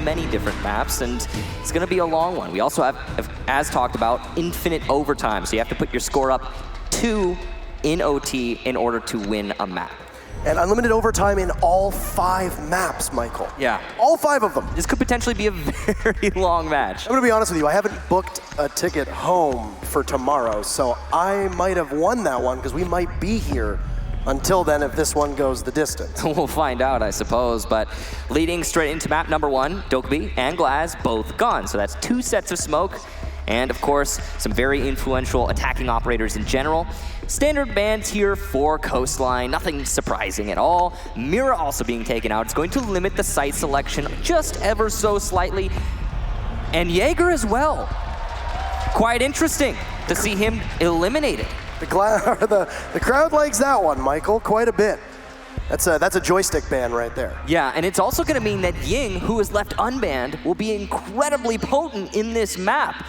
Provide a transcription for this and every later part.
many different maps, and it's going to be a long one. We also have, as talked about, infinite overtime, so you have to put your score up 2 in OT in order to win a map. And unlimited overtime in all 5 maps, Michael. Yeah. All 5 of them. This could potentially be a very long match. I'm going to be honest with you, I haven't booked a ticket home for tomorrow, so I might have won that one because we might be here until then if this one goes the distance. We'll find out, I suppose, but leading straight into map number 1, Dokkaebi and Glaz both gone, so that's 2 sets of smoke, and of course, some very influential attacking operators in general. Standard bans here for Coastline, nothing surprising at all. Mira also being taken out. It's going to limit the site selection just ever so slightly. And Jaeger as well. Quite interesting to see him eliminated. The crowd likes that one, Michael, quite a bit. That's a joystick ban right there. Yeah, and it's also going to mean that Ying, who is left unbanned, will be incredibly potent in this map.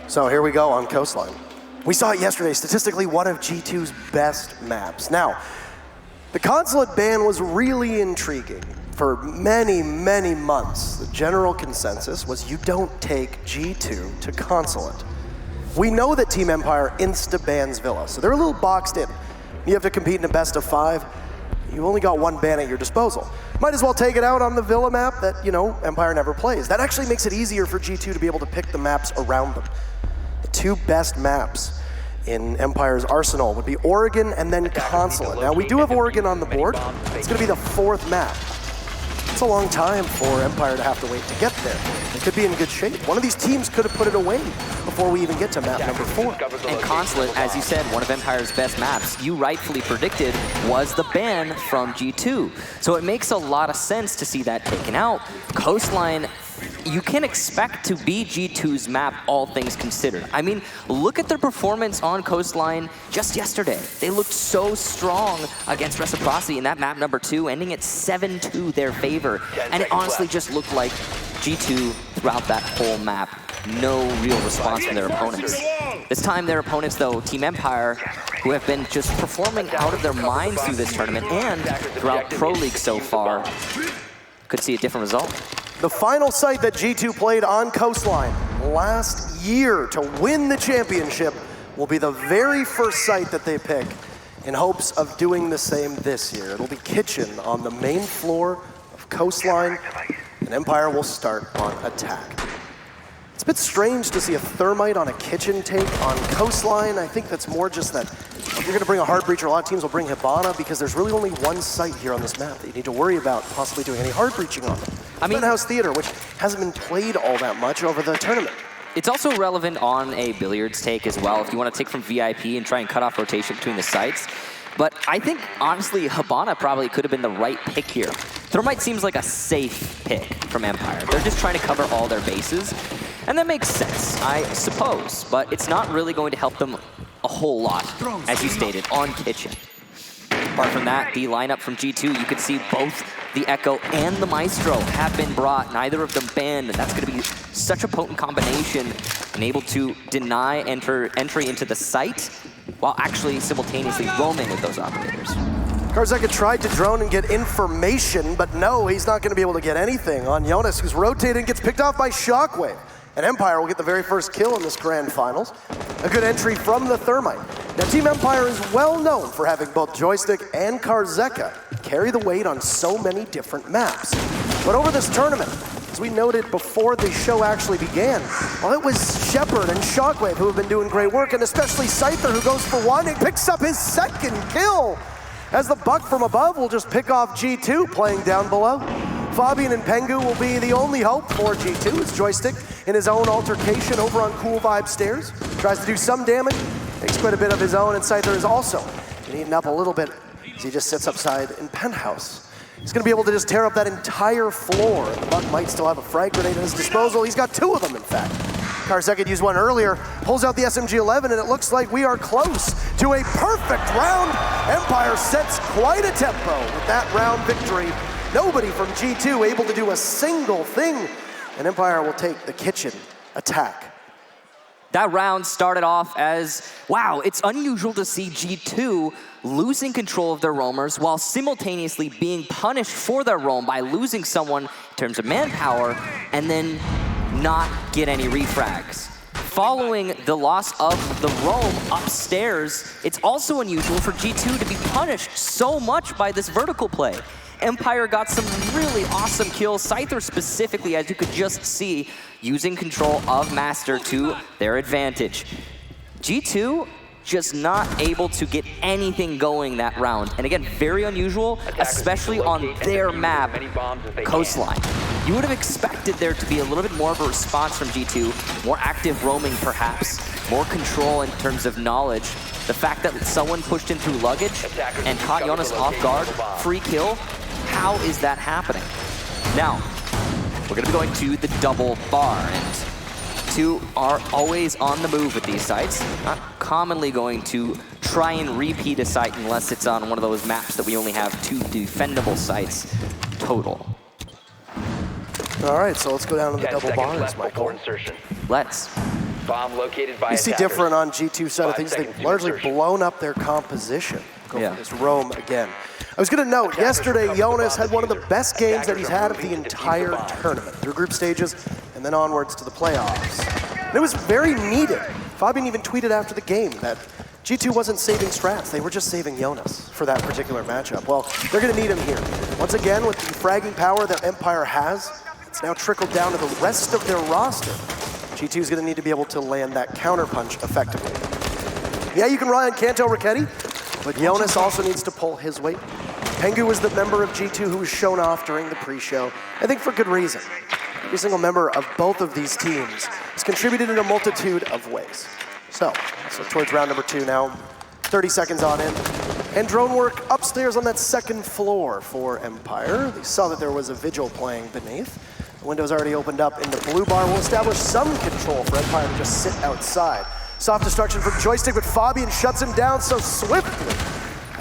So here we go on Coastline. We saw it yesterday, statistically one of G2's best maps. Now, the consulate ban was really intriguing. For many, many months, the general consensus was you don't take G2 to consulate. We know that Team Empire insta-bans Villa, so they're a little boxed in. You have to compete in a best of 5. You've only got 1 ban at your disposal. Might as well take it out on the Villa map that, you know, Empire never plays. That actually makes it easier for G2 to be able to pick the maps around them. The 2 best maps in Empire's arsenal would be Oregon and then Consulate. Now, we do have Oregon on the board. It's going to be the 4th map. It's a long time for Empire to have to wait to get there. They could be in good shape. One of these teams could have put it away before we even get to map number 4. And Consulate, as you said, one of Empire's best maps, you rightfully predicted was the ban from G2. So it makes a lot of sense to see that taken out. Coastline, you can expect to be G2's map, all things considered. I mean, look at their performance on Coastline just yesterday. They looked so strong against Reciprocity in that map number 2, ending at 7-2 their favor. And it honestly just looked like G2 throughout that whole map. No real response from their opponents. This time their opponents, though, Team Empire, who have been just performing out of their minds through this tournament and throughout Pro League so far, could see a different result. The final site that G2 played on Coastline last year to win the championship will be the very first site that they pick in hopes of doing the same this year. It'll be Kitchen on the main floor of Coastline, and Empire will start on attack. It's a bit strange to see a Thermite on a Kitchen take on Coastline. I think that's more just that if you're going to bring a hard breacher, a lot of teams will bring Hibana because there's really only 1 site here on this map that you need to worry about possibly doing any hard breaching on. I mean, House Theater, which hasn't been played all that much over the tournament. It's also relevant on a Billiards take as well, if you want to take from VIP and try and cut off rotation between the sites. But I think, honestly, Hibana probably could have been the right pick here. Thermite seems like a safe pick from Empire. They're just trying to cover all their bases, and that makes sense, I suppose. But it's not really going to help them a whole lot, as you stated, on Kitchen. Apart from that, the lineup from G2, you can see both the Echo and the Maestro have been brought, neither of them banned, and that's going to be such a potent combination and able to deny entry into the site while actually simultaneously roaming with those operators. Karzeka tried to drone and get information, but no, he's not going to be able to get anything on Jonas, who's rotating, gets picked off by Shockwave. And Empire will get the very first kill in this grand finals. A good entry from the Thermite. Now, Team Empire is well known for having both Joystick and Karzeka carry the weight on so many different maps. But over this tournament, as we noted before the show actually began, well, it was Shepard and Shockwave who have been doing great work, and especially Scyther, who goes for 1 and picks up his 2nd kill, as the buck from above will just pick off G2 playing down below. Fabian and Pengu will be the only hope for G2 as Joystick in his own altercation over on Cool Vibe stairs. Tries to do some damage, makes quite a bit of his own, and Scyther is also been eaten up a little bit as he just sits upside in Penthouse. He's gonna be able to just tear up that entire floor. The buck might still have a frag grenade at his disposal. He's got 2 of them, in fact. Karzeka used 1 earlier, pulls out the SMG-11, and it looks like we are close to a perfect round. Empire sets quite a tempo with that round victory. Nobody from G2 able to do a single thing, and Empire will take the Kitchen attack. That round started off as, wow, it's unusual to see G2 losing control of their roamers while simultaneously being punished for their roam by losing someone in terms of manpower and then not get any refrags. Following the loss of the roam upstairs, it's also unusual for G2 to be punished so much by this vertical play. Empire got some really awesome kills, Scyther specifically, as you could just see, using control of Master to their advantage. G2 just not able to get anything going that round. And again, very unusual, especially on their map, Coastline. You would have expected there to be a little bit more of a response from G2, more active roaming perhaps, more control in terms of knowledge. The fact that someone pushed in through luggage and caught Jonas off guard, free kill, how is that happening? Now, we're gonna be going to the double bar, and G2 are always on the move with these sites. Not commonly going to try and repeat a site unless it's on one of those maps that we only have 2 defendable sites total. All right, so let's go down to the double bars, Michael. Let's. Bomb located by You see different on G2 side of things. They've largely blown up their composition. Go for this roam again. I was going to note, yesterday Jonas had one of the best games that he's had of the entire tournament, through group stages and then onwards to the playoffs. And it was very needed. Fabian even tweeted after the game that G2 wasn't saving strats, they were just saving Jonas for that particular matchup. Well, they're going to need him here. Once again, with the fragging power that Empire has, it's now trickled down to the rest of their roster. G2 is going to need to be able to land that counterpunch effectively. Yeah, you can rely on Kanto Raketti, but Jonas also needs to pull his weight. Pengu was the member of G2 who was shown off during the pre-show, I think for good reason. Every single member of both of these teams has contributed in a multitude of ways. So towards round number 2 now, 30 seconds on in. And drone work upstairs on that second floor for Empire. They saw that there was a vigil playing beneath. The window's already opened up in the blue bar. Will establish some control for Empire to just sit outside. Soft destruction from Joystick, but Fabian shuts him down so swiftly.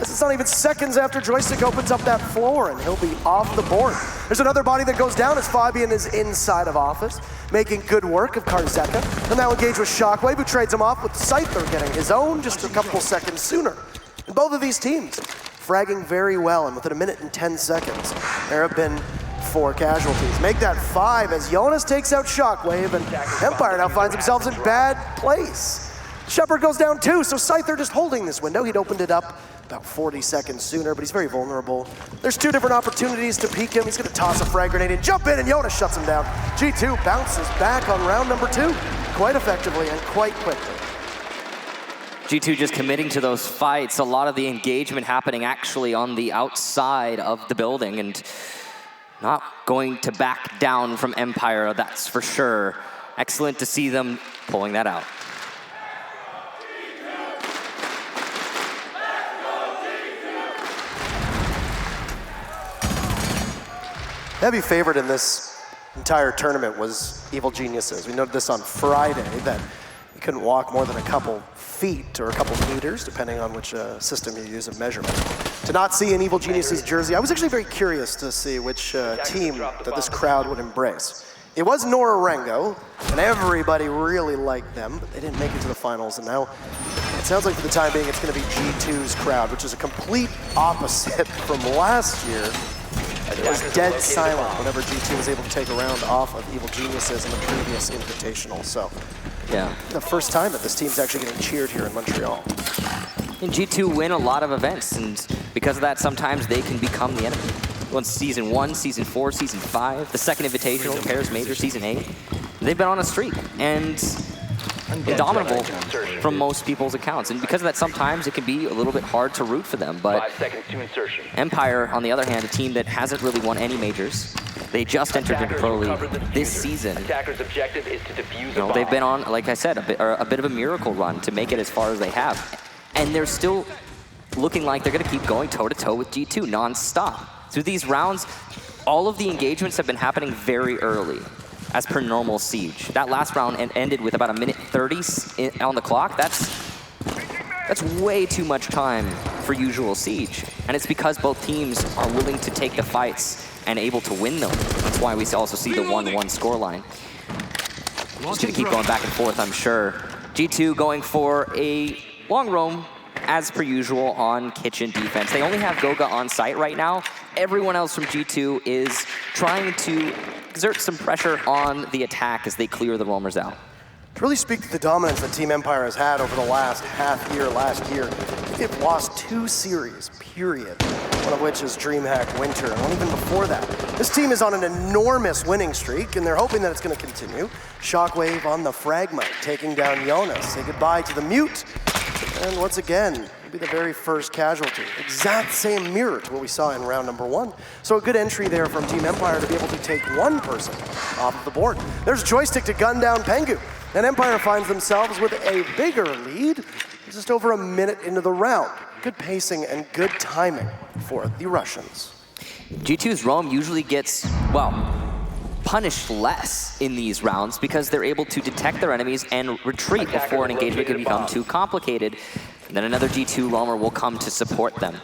As it's not even seconds after Joystick opens up that floor, and he'll be off the board. There's another body that goes down as Fabian is inside of Office, making good work of Karzeka. And now engage with Shockwave, who trades him off with Scyther getting his own just a couple seconds sooner. And both of these teams fragging very well, and within 1 minute and 10 seconds, there have been 4 casualties. Make that 5 as Jonas takes out Shockwave, and Empire now finds themselves in bad place. Shepard goes down too, so Scyther just holding this window. He'd opened it up about 40 seconds sooner, but he's very vulnerable. There's 2 different opportunities to peek him. He's gonna toss a frag grenade and jump in, and Jonas shuts him down. G2 bounces back on round number 2, quite effectively and quite quickly. G2 just committing to those fights. A lot of the engagement happening actually on the outside of the building, and not going to back down from Empire, that's for sure. Excellent to see them pulling that out. Heavy favorite in this entire tournament was Evil Geniuses. We noted this on Friday, that you couldn't walk more than a couple feet or a couple meters, depending on which system you use of measurement. To not see an Evil Geniuses jersey, I was actually very curious to see which team that this crowd would embrace. It was Norarengo, and everybody really liked them, but they didn't make it to the finals, and now it sounds like for the time being it's going to be G2's crowd, which is a complete opposite from last year. It was dead silent whenever G2 was able to take a round off of Evil Geniuses in the previous Invitational. So, yeah, the first time that this team's actually getting cheered here in Montreal. And G2 win a lot of events, and because of that, sometimes they can become the enemy. Once Season 1, Season 4, Season 5, the second Invitational, Paris Major, Season 8. They've been on a streak, and indomitable from most people's accounts. And because of that, sometimes it can be a little bit hard to root for them. But 5 seconds to insertion. Empire, on the other hand, a team that hasn't really won any majors. They just entered into Pro League this season. Attacker's objective is to defuse You know, they've been on, like I said, a bit of a miracle run to make it as far as they have. And they're still looking like they're going to keep going toe-to-toe with G2 non-stop. Through these rounds, all of the engagements have been happening very early, as per normal Siege. That last round ended with about 1 minute 30 on the clock. That's way too much time for usual Siege. And it's because both teams are willing to take the fights and able to win them. That's why we also see the 1-1 scoreline. Just gonna keep going back and forth, I'm sure. G2 going for a long roam as per usual, on kitchen defense. They only have Goga on site right now. Everyone else from G2 is trying to exert some pressure on the attack as they clear the roamers out. To really speak to the dominance that Team Empire has had over the last last year, they've lost 2 series, period. One of which is DreamHack Winter, and one even before that. This team is on an enormous winning streak, and they're hoping that it's going to continue. Shockwave on the Fragmite, taking down Jonas. Say goodbye to the Mute, and once again, will be the very first casualty. Exact same mirror to what we saw in round number 1. So a good entry there from Team Empire to be able to take one person off of the board. There's Joystick to gun down Pengu. And Empire finds themselves with a bigger lead, just over a minute into the round. Good pacing and good timing for the Russians. G2's roam usually gets, well, punished less in these rounds because they're able to detect their enemies and retreat before an engagement can become too complicated. And then another G2 roamer will come to support them.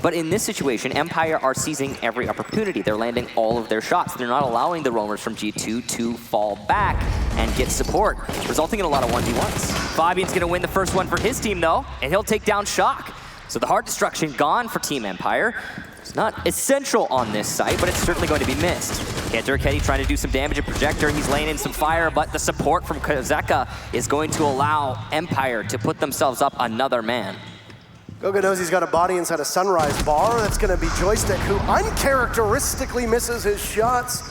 But in this situation, Empire are seizing every opportunity. They're landing all of their shots. They're not allowing the roamers from G2 to fall back and get support, resulting in a lot of 1v1s. Fabian's gonna win the first one for his team though, and he'll take down Shock. So the heart destruction gone for Team Empire. It's not essential on this site, but it's certainly going to be missed. Kenturketi trying to do some damage at Projector. He's laying in some fire, but the support from Kozeka is going to allow Empire to put themselves up another man. Goga knows he's got a body inside a Sunrise bar. That's going to be Joystick, who uncharacteristically misses his shots.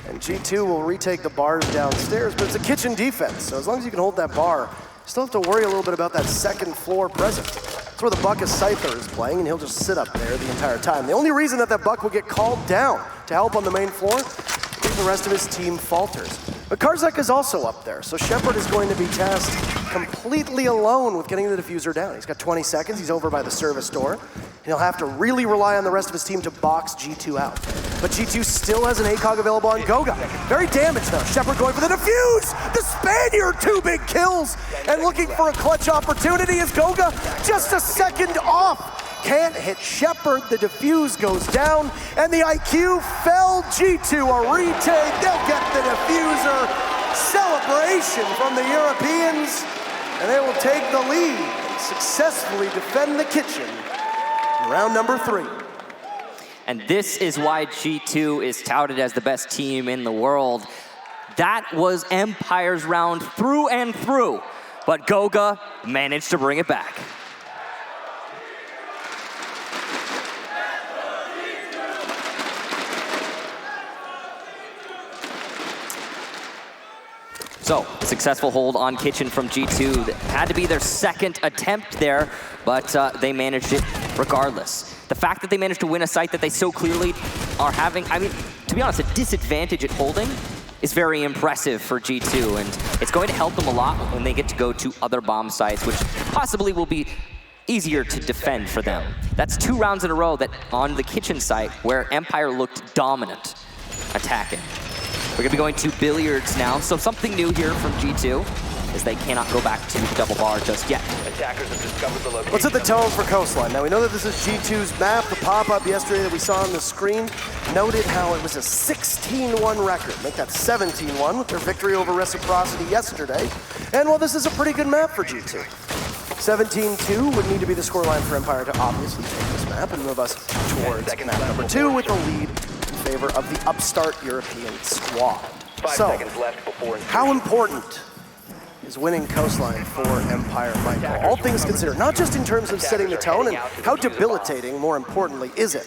And G2 will retake the bars downstairs, but it's a kitchen defense. So as long as you can hold that bar, you still have to worry a little bit about that second floor presence. That's where the Buck of Scyther is playing, and he'll just sit up there the entire time. The only reason that Buck will get called down to help on the main floor is the rest of his team falters. But Karzak is also up there, so Shepard is going to be tasked completely alone with getting the diffuser down. He's got 20 seconds, he's over by the service door, and he'll have to really rely on the rest of his team to box G2 out. But G2 still has an ACOG available on Goga. Very damaged though. Shepard going for the defuse! The Spaniard, 2 big kills! And looking for a clutch opportunity is Goga just a second off. Can't hit Shepard, the defuse goes down, and the IQ fell. G2 a retake, they'll get the diffuser. Celebration from the Europeans, and they will take the lead and successfully defend the kitchen in round number 3. And this is why G2 is touted as the best team in the world. That was Empire's round through and through, but Goga managed to bring it back. So, successful hold on Kitchen from G2. That had to be their second attempt there, but they managed it regardless. The fact that they managed to win a site that they so clearly are having, I mean, to be honest, a disadvantage at holding is very impressive for G2, and it's going to help them a lot when they get to go to other bomb sites, which possibly will be easier to defend for them. That's 2 rounds in a row that on the Kitchen site where Empire looked dominant attacking. We're gonna be going to Billiards now, so something new here from G2 is they cannot go back to the double bar just yet. Attackers have discovered the location. Let's set the tone for Coastline. Now we know that this is G2's map. The pop-up yesterday that we saw on the screen noted how it was a 16-1 record. Make that 17-1 with their victory over Reciprocity yesterday. And well, this is a pretty good map for G2. 17-2 would need to be the scoreline for Empire to obviously take this map and move us towards map number 2 with the lead in favor of the upstart European squad. 5 seconds left before how important is winning Coastline for Empire, Michael? All things considered, not just in terms of setting the tone, and how debilitating, more importantly, is it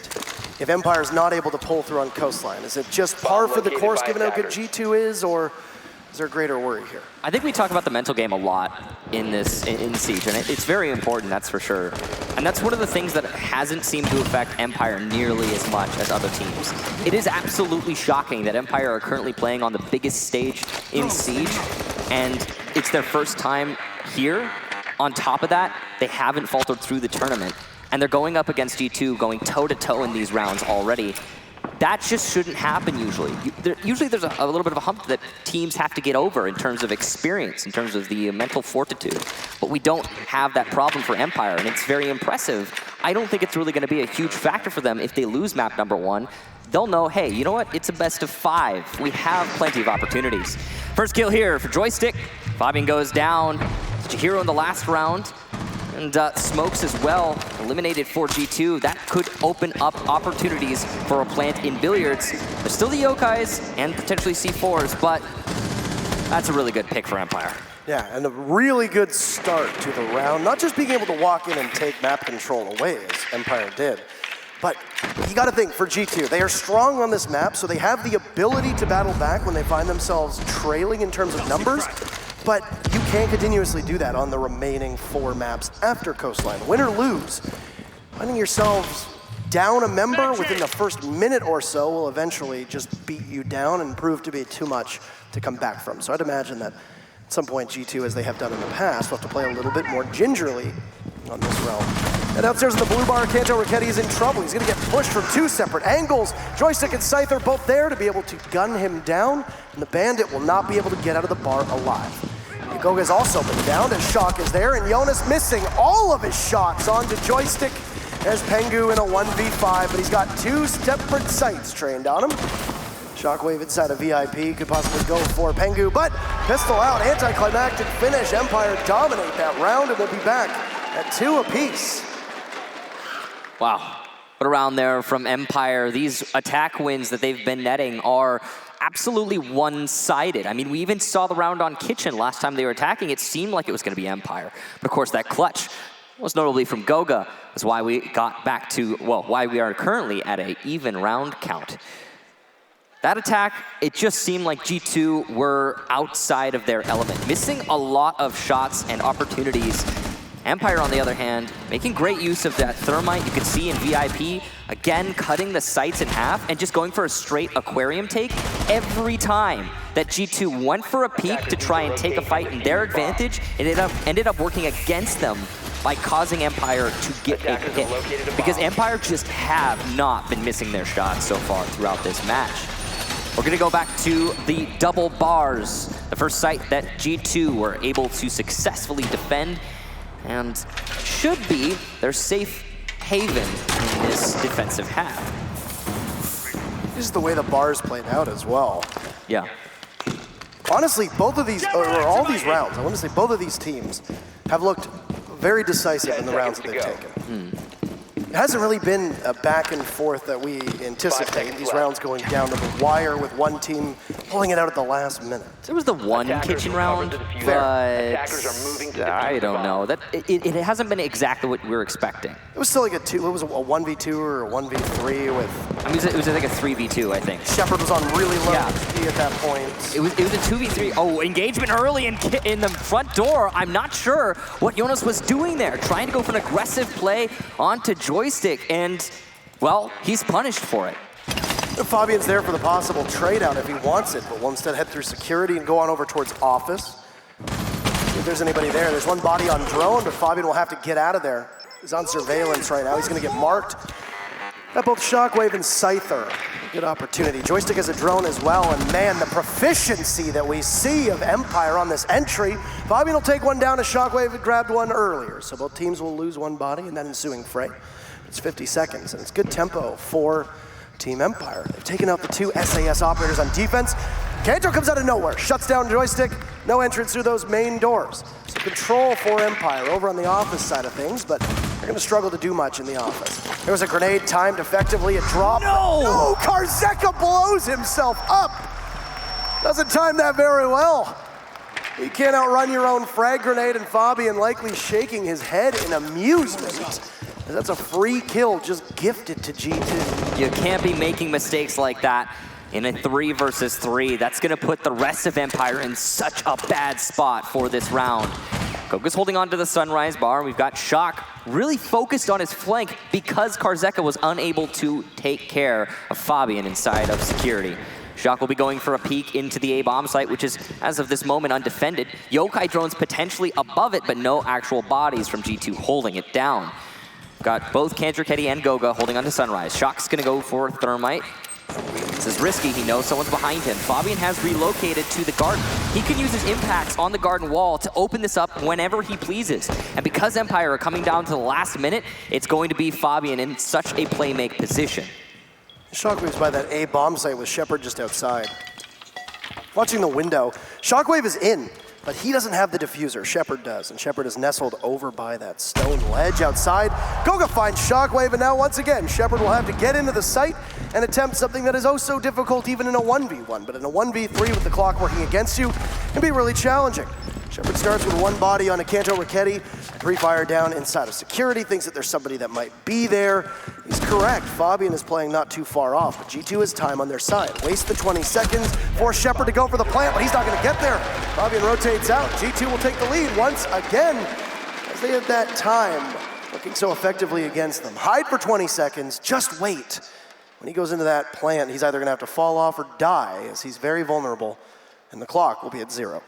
if Empire's not able to pull through on Coastline? Is it just par for the course given how good G2 is, or is there greater worry here? I think we talk about the mental game a lot in this, in Siege, and it's very important, that's for sure. And that's one of the things that hasn't seemed to affect Empire nearly as much as other teams. It is absolutely shocking that Empire are currently playing on the biggest stage in Siege, and it's their first time here. On top of that, they haven't faltered through the tournament, and they're going up against G2, going toe-to-toe in these rounds already. That just shouldn't happen usually. Usually there's a little bit of a hump that teams have to get over in terms of experience, in terms of the mental fortitude. But we don't have that problem for Empire, and it's very impressive. I don't think it's really going to be a huge factor for them if they lose map number 1. They'll know, hey, you know what? It's a best of 5. We have plenty of opportunities. First kill here for Joystick. Fabian goes down. Such a hero in the last round. And smokes as well, eliminated for G2. That could open up opportunities for a plant in Billiards. There's still the Yokais and potentially C4s, but that's a really good pick for Empire. Yeah, and a really good start to the round. Not just being able to walk in and take map control away, as Empire did, but you gotta think, for G2, they are strong on this map, so they have the ability to battle back when they find themselves trailing in terms of numbers, but you can't continuously do that on the remaining 4 maps after Coastline. Win or lose, finding yourselves down a member within the first minute or so will eventually just beat you down and prove to be too much to come back from. So I'd imagine that at some point G2, as they have done in the past, will have to play a little bit more gingerly on this realm. And downstairs in the blue bar, Kanto Raketti is in trouble. He's going to get pushed from 2 separate angles. Joystick and Scyther both there to be able to gun him down, and the Bandit will not be able to get out of the bar alive. Goga's also been down, as Shock is there, and Jonas missing all of his shots onto Joystick. There's Pengu in a 1v5, but he's got 2 separate sights trained on him. Shockwave inside a VIP, could possibly go for Pengu, but pistol out, anticlimactic finish. Empire dominate that round, and we'll be back at 2 apiece. Wow, what a round there from Empire. These attack wins that they've been netting are absolutely one-sided. I mean, we even saw the round on Kitchen last time they were attacking. It seemed like it was going to be Empire. But of course, that clutch, most notably from Goga, is why we got back to, well, why we are currently at an even round count. That attack, it just seemed like G2 were outside of their element, missing a lot of shots and opportunities. Empire, on the other hand, making great use of that thermite. You can see in VIP, again, cutting the sights in half and just going for a straight aquarium take. Every time that G2 went for a peek to try and take a fight in their advantage, it ended up working against them by causing Empire to get a hit. Because Empire just have not been missing their shots so far throughout this match. We're gonna go back to the double bars, the first site that G2 were able to successfully defend, and should be their safe haven in this defensive half. This is the way the bars played out as well. Yeah. Honestly, both of these, or all these rounds, I want to say both of these teams have looked very decisive in the rounds that they've taken. It hasn't really been a back and forth that we anticipate, these rounds going down to the wire with one team pulling it out at the last minute. There was the one Kitchen round, but I don't know. That it hasn't been exactly what we were expecting. It was still like it was a 1v2 or a 1v3 with... I mean, it was like a 3v2, I think. Shepard was on really low HP at that point. It was a 2v3. Oh, engagement early in the front door. I'm not sure what Jonas was doing there, trying to go for an aggressive play onto Joystick, and, well, he's punished for it. Fabian's there for the possible trade out if he wants it, but will instead head through security and go on over towards office. If there's anybody there, there's one body on drone, but Fabian will have to get out of there. He's on surveillance right now. He's going to get marked. Got both Shockwave and Scyther. Good opportunity. Joystick has a drone as well, and man, the proficiency that we see of Empire on this entry. Fabian will take one down as Shockwave had grabbed one earlier, so both teams will lose one body in that ensuing fray. It's 50 seconds, and it's good tempo for Team Empire. They've taken out the 2 SAS operators on defense. Kanto comes out of nowhere, shuts down Joystick. No entrance through those main doors. So control for Empire over on the office side of things, but they're going to struggle to do much in the office. There was a grenade timed effectively, a drop. No! Karzeka blows himself up. Doesn't time that very well. You can't outrun your own frag grenade, and Fabian likely shaking his head in amusement. That's a free kill just gifted to G2. You can't be making mistakes like that in a 3 versus 3. That's going to put the rest of Empire in such a bad spot for this round. Goga's holding on to the Sunrise bar. We've got Shock really focused on his flank because Karzeka was unable to take care of Fabian inside of security. Shock will be going for a peek into the A-bomb site, which is, as of this moment, undefended. Yokai drones potentially above it, but no actual bodies from G2 holding it down. Got both Kantraketti and Goga holding onto Sunrise. Shock's gonna go for Thermite. This is risky, he knows someone's behind him. Fabian has relocated to the garden. He can use his impacts on the garden wall to open this up whenever he pleases. And because Empire are coming down to the last minute, it's going to be Fabian in such a play-make position. Shockwave's by that A-bomb site with Shepard just outside. Watching the window, Shockwave is in. but he doesn't have the diffuser. Shepard does, and Shepard is nestled over by that stone ledge outside. Goga finds Shockwave, and now once again, Shepard will have to get into the site and attempt something that is oh so difficult even in a 1v1, but in a 1v3 with the clock working against you, can be really challenging. Shepard starts with one body on a Kanto Raketti, pre-fire down inside of security, thinks that there's somebody that might be there. He's correct, Fabian is playing not too far off, but G2 has time on their side. Waste the 20 seconds, force Shepard to go for the plant, but he's not gonna get there. Fabian rotates out, G2 will take the lead once again, as they have that time working so effectively against them. Hide for 20 seconds, just wait. When he goes into that plant, he's either gonna have to fall off or die, as he's very vulnerable, and the clock will be at 0.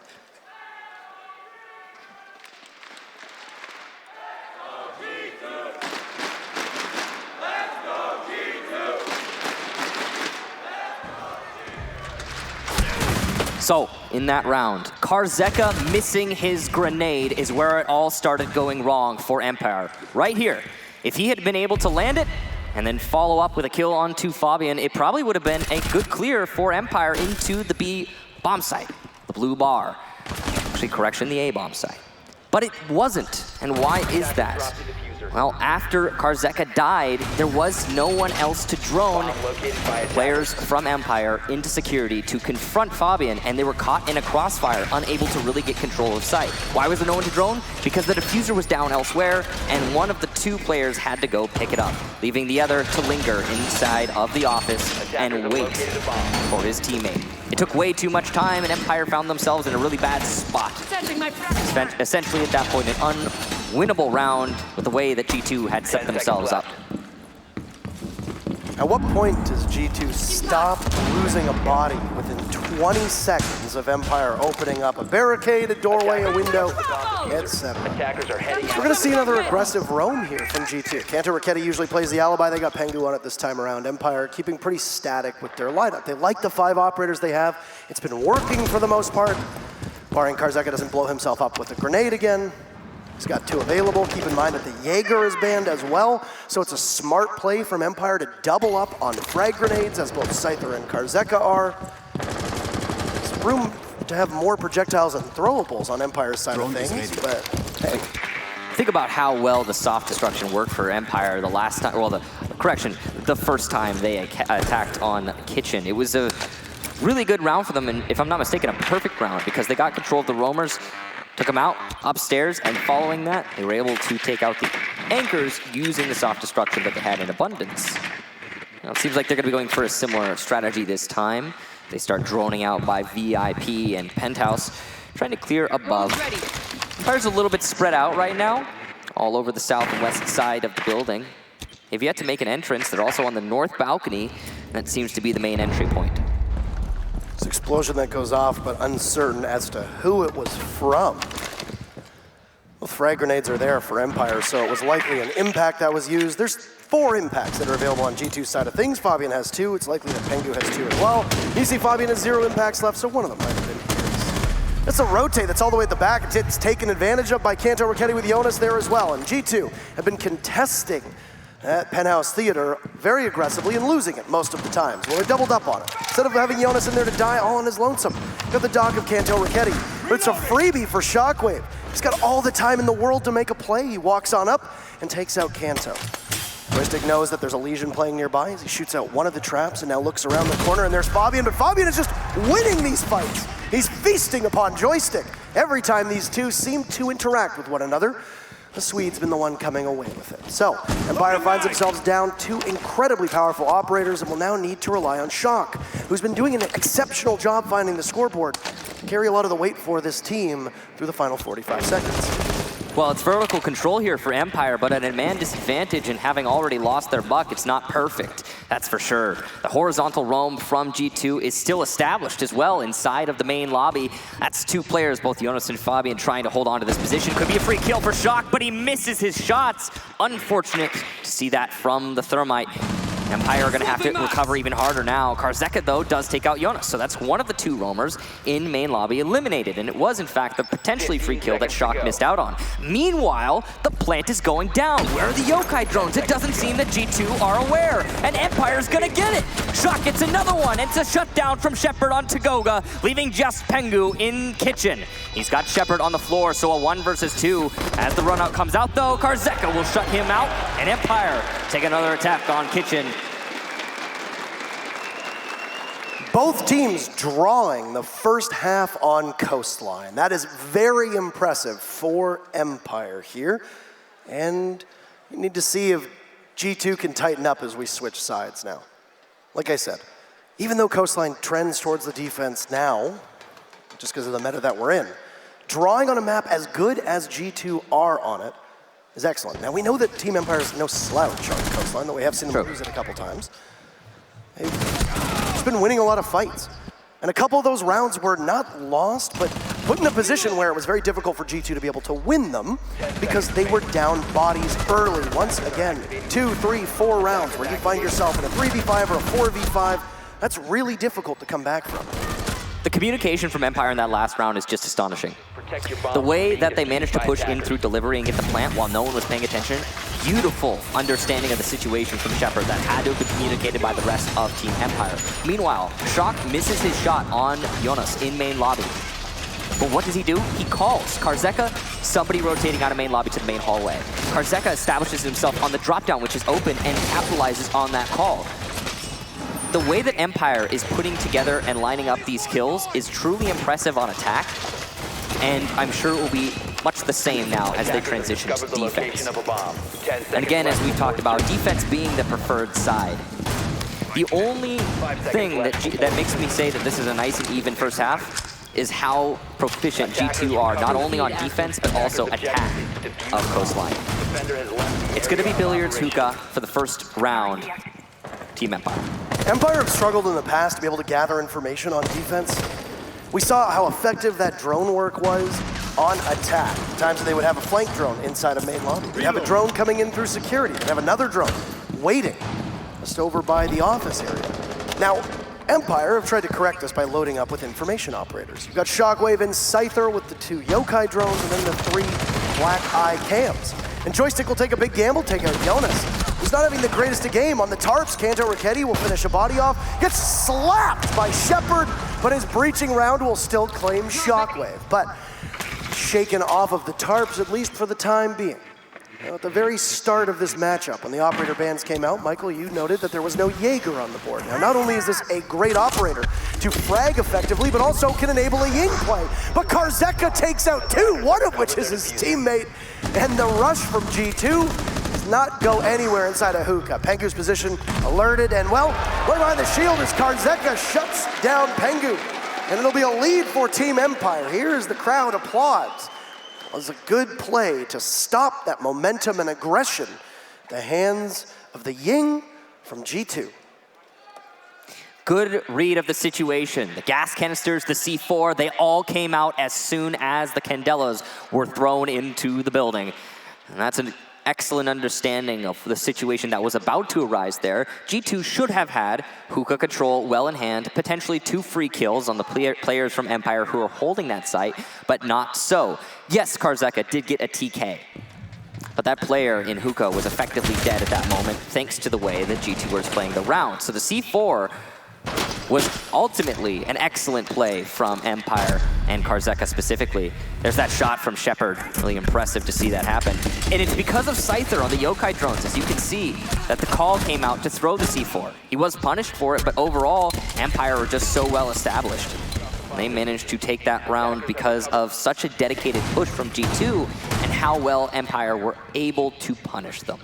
So, in that round, Karzeka missing his grenade is where it all started going wrong for Empire. Right here. If he had been able to land it and then follow up with a kill onto Fabian, it probably would have been a good clear for Empire into the B bomb site, the blue bar. Actually, correction, the A bomb site. But it wasn't, and why is that? Well, after Karzeka died, there was no one else to drone players from Empire into security to confront Fabian, and they were caught in a crossfire, unable to really get control of site. Why was there no one to drone? Because the diffuser was down elsewhere, and one of the two players had to go pick it up, leaving the other to linger inside of the office and wait for his teammate. It took way too much time, and Empire found themselves in a really bad spot. Essentially, at that point, an unwinnable round with the way that G2 had set themselves up. At what point does G2 stop losing a body within 20 seconds of Empire opening up a barricade, a doorway, a window, etc.? We're going to see another aggressive roam here from G2. Kanto Raketti usually plays the alibi. They got Pengu on it this time around. Empire keeping pretty static with their lineup. They like the 5 operators they have. It's been working for the most part, barring Karzeka doesn't blow himself up with a grenade again. He's got 2 available. Keep in mind that the Jaeger is banned as well, so it's a smart play from Empire to double up on frag grenades, as both Scyther and Karzeka are. There's room to have more projectiles and throwables on Empire's side of things, but hey. Think about how well the soft destruction worked for Empire the last time, well, the first time they attacked on Kitchen. It was a really good round for them, and if I'm not mistaken, a perfect round, because they got control of the roamers, took them out upstairs, and following that, they were able to take out the anchors using the soft destruction that they had in abundance. Now, it seems like they're going to be going for a similar strategy this time. They start droning out by VIP and Penthouse, trying to clear above. Empire's a little bit spread out right now, all over the south and west side of the building. They've yet to make an entrance. They're also on the north balcony, and that seems to be the main entry point. This explosion that goes off, but uncertain as to who it was from. Well, frag grenades are there for Empire, so it was likely an impact that was used. There's 4 impacts that are available on G2's side of things. Fabian has 2. It's likely that Pengu has 2 as well. You see Fabian has 0 impacts left, so one of them might have been his. That's a rotate that's all the way at the back. It's taken advantage of by Kanto Raketti with Jonas there as well. And G2 have been contesting at Penthouse Theater very aggressively and losing it most of the times. Well, they doubled up on it. Instead of having Jonas in there to die all on his lonesome, got the dog of Kanto Raketti. But it's a freebie for Shockwave. He's got all the time in the world to make a play. He walks on up and takes out Kanto. Joystick knows that there's a Legion playing nearby as he shoots out one of the traps and now looks around the corner, and there's Fabian, but Fabian is just winning these fights. He's feasting upon Joystick. Every time these two seem to interact with one another, the Swede's been the one coming away with it. So, Empire finds themselves down 2 incredibly powerful operators and will now need to rely on Shock, who's been doing an exceptional job finding the scoreboard to carry a lot of the weight for this team through the final 45 seconds. Well, it's vertical control here for Empire, but at a man disadvantage and having already lost their buck, it's not perfect, that's for sure. The horizontal roam from G2 is still established as well inside of the main lobby. That's 2 players, both Jonas and Fabian, trying to hold on to this position. Could be a free kill for Shock, but he misses his shots. Unfortunate to see that from the Thermite. Empire are going to have to recover even harder now. Karzeka, though, does take out Jonas, so that's one of the 2 roamers in main lobby eliminated, and it was, in fact, the potentially free kill that Shock missed out on. Meanwhile, the plant is going down. Where are the yokai drones? It doesn't seem that G2 are aware, and Empire's going to get it. Shock gets another one. It's a shutdown from Shepard on Tagoga, leaving just Pengu in kitchen. He's got Shepard on the floor, so a 1 versus 2. As the run out comes out, though, Karzeka will shut him out, and Empire take another attack on kitchen. Both teams drawing the first half on Coastline. That is very impressive for Empire here. And you need to see if G2 can tighten up as we switch sides now. Like I said, even though Coastline trends towards the defense now, just because of the meta that we're in, drawing on a map as good as G2 are on it is excellent. Now we know that Team Empire is no slouch on Coastline, though we have seen them lose it a couple times. They've been winning a lot of fights. And a couple of those rounds were not lost, but put in a position where it was very difficult for G2 to be able to win them because they were down bodies early. Once again, 2, 3, 4 rounds where you find yourself in a 3v5 or a 4v5, that's really difficult to come back from. The communication from Empire in that last round is just astonishing. The way that they managed to push in through delivery and get the plant while no one was paying attention, beautiful understanding of the situation from Shepard that had to have been communicated by the rest of Team Empire. Meanwhile, Shock misses his shot on Jonas in main lobby. But what does he do? He calls Karzeka, somebody rotating out of main lobby to the main hallway. Karzeka establishes himself on the dropdown, which is open, and capitalizes on that call. The way that Empire is putting together and lining up these kills is truly impressive on attack, and I'm sure it will be much the same now as they transition to defense. And again, as we talked about, defense being the preferred side. The only thing that makes me say that this is a nice and even first half is how proficient G2 are, not only on defense, but also attack of Coastline. It's going to be Billiards, Hookah for the first round, Team Empire. Empire have struggled in the past to be able to gather information on defense. We saw how effective that drone work was on attack. Times they would have a flank drone inside of main lobby. They'd have a drone coming in through security. They'd have another drone waiting just over by the office area. Now, Empire have tried to correct this by loading up with information operators. You've got Shockwave and Scyther with the 2 yokai drones and then the 3 black eye cams. And Joystick will take a big gamble, take out Jonas, who's not having the greatest of game on the tarps. Kanto Raketti will finish a body off, gets slapped by Shepard, but his breaching round will still claim Shockwave. But shaken off of the tarps, at least for the time being. Now, at the very start of this matchup, when the operator bans came out, Michael, you noted that there was no Jaeger on the board. Now, not only is this a great operator to frag effectively, but also can enable a Ying play. But Karzeka takes out 2, one of which is his teammate, and the rush from G2 does not go anywhere inside of Hookah. Pengu's position alerted, and well, right behind the shield is Karzeka shuts down Pengu, and it'll be a lead for Team Empire. Here as the crowd applauds. It was a good play to stop that momentum and aggression at the hands of the Ying from G2. Good read of the situation. The gas canisters, the C4, they all came out as soon as the Candelas were thrown into the building. And that's an excellent understanding of the situation that was about to arise there. G2 should have had Hookah control well in hand, potentially 2 free kills on the players from Empire who are holding that site, but not so. Yes, Karzeka did get a TK, but that player in Hookah was effectively dead at that moment thanks to the way that G2 was playing the round. So the C4 was ultimately an excellent play from Empire and Karzeka specifically. There's that shot from Shepard, really impressive to see that happen. And it's because of Scyther on the yokai drones, as you can see, that the call came out to throw the C4. He was punished for it, but overall, Empire were just so well established. They managed to take that round because of such a dedicated push from G2 and how well Empire were able to punish them.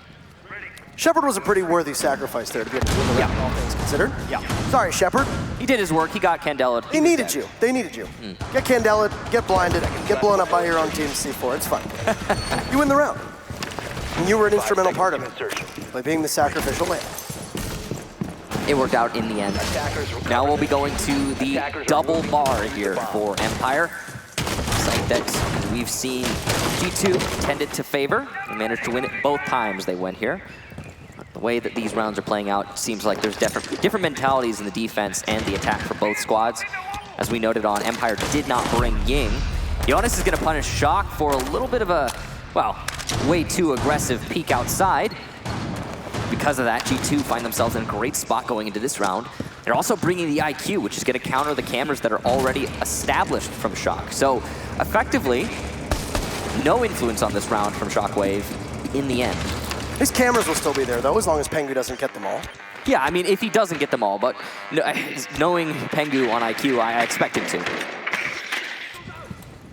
Shepard was a pretty worthy sacrifice there to be able to win the round, all things considered. Yeah. Sorry, Shepard. He did his work. He got Candela. He needed you. They needed you. Get Candela, get blinded, get blown up by your own team C4. It's fine. You win the round. And you were an instrumental part of it by being the sacrificial lamb. It worked out in the end. Now we'll be going to the double bar here for Empire. Site that we've seen G2 tended to favor. They managed to win it both times they went here. the way that these rounds are playing out, seems like there's different mentalities in the defense and the attack for both squads. As we noted on, Empire did not bring Ying. Jonas is going to punish Shock for a little bit of a, well, way too aggressive peek outside. Because of that, G2 find themselves in a great spot going into this round. They're also bringing the IQ, which is going to counter the cameras that are already established from Shock. So, effectively, no influence on this round from Shockwave in the end. His cameras will still be there, though, as long as Pengu doesn't get them all. Yeah, I mean, if he doesn't get them all, but knowing Pengu on IQ, I expect him to.